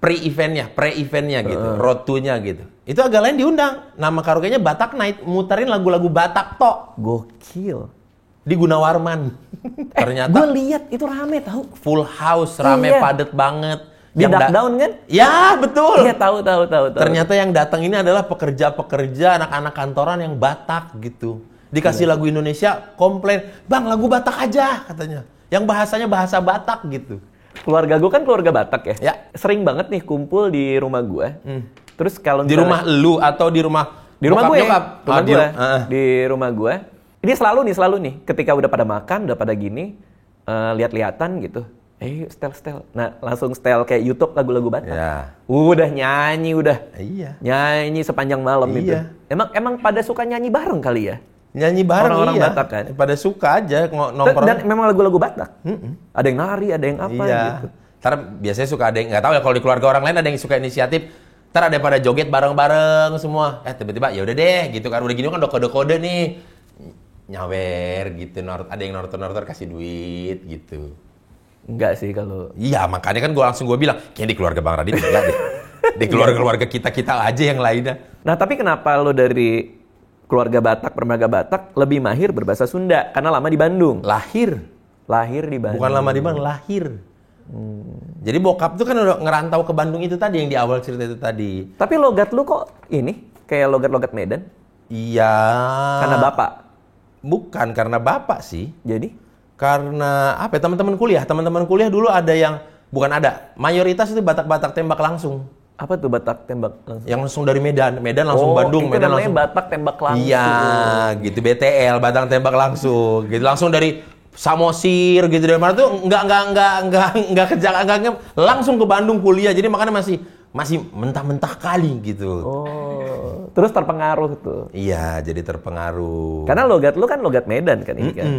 Speaker 2: Pre-eventnya gitu, road to-nya gitu. Itu agak lain diundang. Nama karaoke-nya Batak Night, muterin lagu-lagu Batak tok.
Speaker 1: Gokil.
Speaker 2: Di Gunawarman. Ternyata
Speaker 1: gue lihat itu rame tahu.
Speaker 2: Full house, rame padet banget.
Speaker 1: Di Duckdown kan?
Speaker 2: Ya, betul.
Speaker 1: Iya, tahu.
Speaker 2: Ternyata yang datang ini adalah pekerja-pekerja anak-anak kantoran yang Batak gitu. Dikasih lagu Indonesia, komplain, "Bang, lagu Batak aja," katanya. Yang bahasanya bahasa Batak gitu.
Speaker 1: Keluarga gue kan keluarga Batak ya.
Speaker 2: Ya.
Speaker 1: Sering banget nih kumpul di rumah gue. Terus kalau
Speaker 2: di rumah lu atau di rumah
Speaker 1: gue
Speaker 2: nyokap?
Speaker 1: Di rumah gue. Ini selalu nih ketika udah pada makan, udah pada gini, lihat-lihatan gitu. Setel. Nah, langsung setel kayak YouTube lagu-lagu Batak.
Speaker 2: Ya.
Speaker 1: Udah nyanyi.
Speaker 2: Iya.
Speaker 1: Nyanyi sepanjang malam
Speaker 2: iya.
Speaker 1: itu. Emang pada suka nyanyi bareng kali ya?
Speaker 2: Nyanyi bareng
Speaker 1: Orang-orang
Speaker 2: iya.
Speaker 1: Batak kan?
Speaker 2: Pada suka aja nongkrong.
Speaker 1: Dan memang lagu-lagu Batak. Ada yang nari, ada yang apa
Speaker 2: Iya.
Speaker 1: gitu.
Speaker 2: Ntar biasanya suka ada yang nggak tahu ya kalau di keluarga orang lain ada yang suka inisiatif. Ntar ada pada joget bareng-bareng semua. Tiba-tiba ya udah deh gitu kan. Udah gini kan udah kode-kode nih. Nyawer gitu. Ada yang nortor-nortor kasih duit gitu.
Speaker 1: Enggak sih kalau...
Speaker 2: Iya makanya kan gue bilang kayak di keluarga Bang Radit enggak deh. Di keluarga kita aja yang lainnya.
Speaker 1: Nah tapi kenapa lo dari keluarga Batak, permaga Batak lebih mahir berbahasa Sunda? Karena lama di Bandung.
Speaker 2: Lahir
Speaker 1: Lahir di Bandung.
Speaker 2: bukan lama di Bandung, lahir. Jadi bokap tuh kan udah ngerantau ke Bandung itu tadi yang di awal cerita itu tadi.
Speaker 1: Tapi logat lu kok ini kayak logat-logat Medan?
Speaker 2: Iya.
Speaker 1: Karena bapak.
Speaker 2: Bukan karena bapak sih.
Speaker 1: Jadi?
Speaker 2: Karena apa ya, teman-teman kuliah dulu ada yang bukan ada, mayoritas itu Batak-Batak tembak langsung.
Speaker 1: Apa tuh Batak tembak langsung?
Speaker 2: Yang langsung dari Medan langsung Bandung,
Speaker 1: itu
Speaker 2: Medan
Speaker 1: namanya
Speaker 2: langsung.
Speaker 1: Batak tembak langsung.
Speaker 2: Iya, gitu BTL, Batak tembak langsung. Gitu langsung dari Samosir gitu dari mana tuh enggak langsung ke Bandung kuliah. Jadi makanya masih mentah-mentah kali gitu.
Speaker 1: Oh, terus terpengaruh tuh.
Speaker 2: Iya, jadi terpengaruh.
Speaker 1: Karena logat lu kan logat Medan kan ini kan.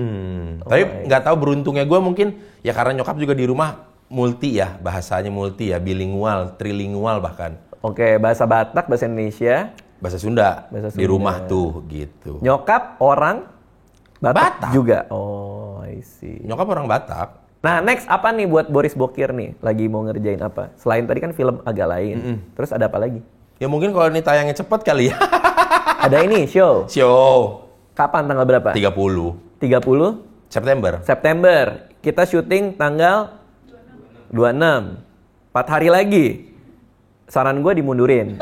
Speaker 2: Tapi nggak tahu beruntungnya gue mungkin ya karena nyokap juga di rumah multi ya, bahasanya multi ya, bilingual, trilingual bahkan.
Speaker 1: Oke, bahasa Batak, bahasa Indonesia,
Speaker 2: Bahasa Sunda,
Speaker 1: Bahasa
Speaker 2: di
Speaker 1: Sunda.
Speaker 2: rumah tuh gitu.
Speaker 1: nyokap orang Batak,
Speaker 2: Batak.
Speaker 1: juga. Oh, I see.
Speaker 2: Nyokap orang Batak.
Speaker 1: Nah, next apa nih buat Boris Bokir nih? Lagi mau ngerjain apa? Selain tadi kan film agak lain. Terus ada apa lagi?
Speaker 2: Ya mungkin kalau ini tayangnya cepet kali ya.
Speaker 1: Ada ini, show.
Speaker 2: Show
Speaker 1: Kapan, tanggal berapa?
Speaker 2: 30
Speaker 1: 30
Speaker 2: September.
Speaker 1: September. Kita syuting tanggal 26. 4 hari lagi. Saran gue dimundurin.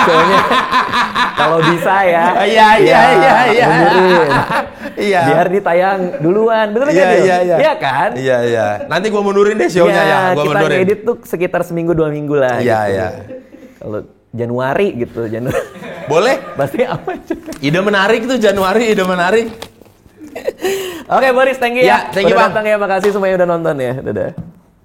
Speaker 1: Shownya kalau bisa ya.
Speaker 2: Iya.
Speaker 1: Mundurin.
Speaker 2: Iya.
Speaker 1: Biar ditayang duluan. Betul kan?
Speaker 2: Iya.
Speaker 1: Iya kan?
Speaker 2: Iya. Nanti gua mundurin deh show-nya ya. Gua
Speaker 1: kita
Speaker 2: mundurin.
Speaker 1: ngedit tuh sekitar seminggu 2 minggu lah.
Speaker 2: Iya,
Speaker 1: gitu.
Speaker 2: iya.
Speaker 1: Kalau Januari gitu, Januari.
Speaker 2: Boleh?
Speaker 1: Pasti apa juga.
Speaker 2: Ide menarik tuh Januari, ide menarik.
Speaker 1: Oke Boris, thank you ya.
Speaker 2: Ya, thank you,
Speaker 1: udah
Speaker 2: Bang.
Speaker 1: datang ya, makasih semuanya udah nonton ya. Dadah.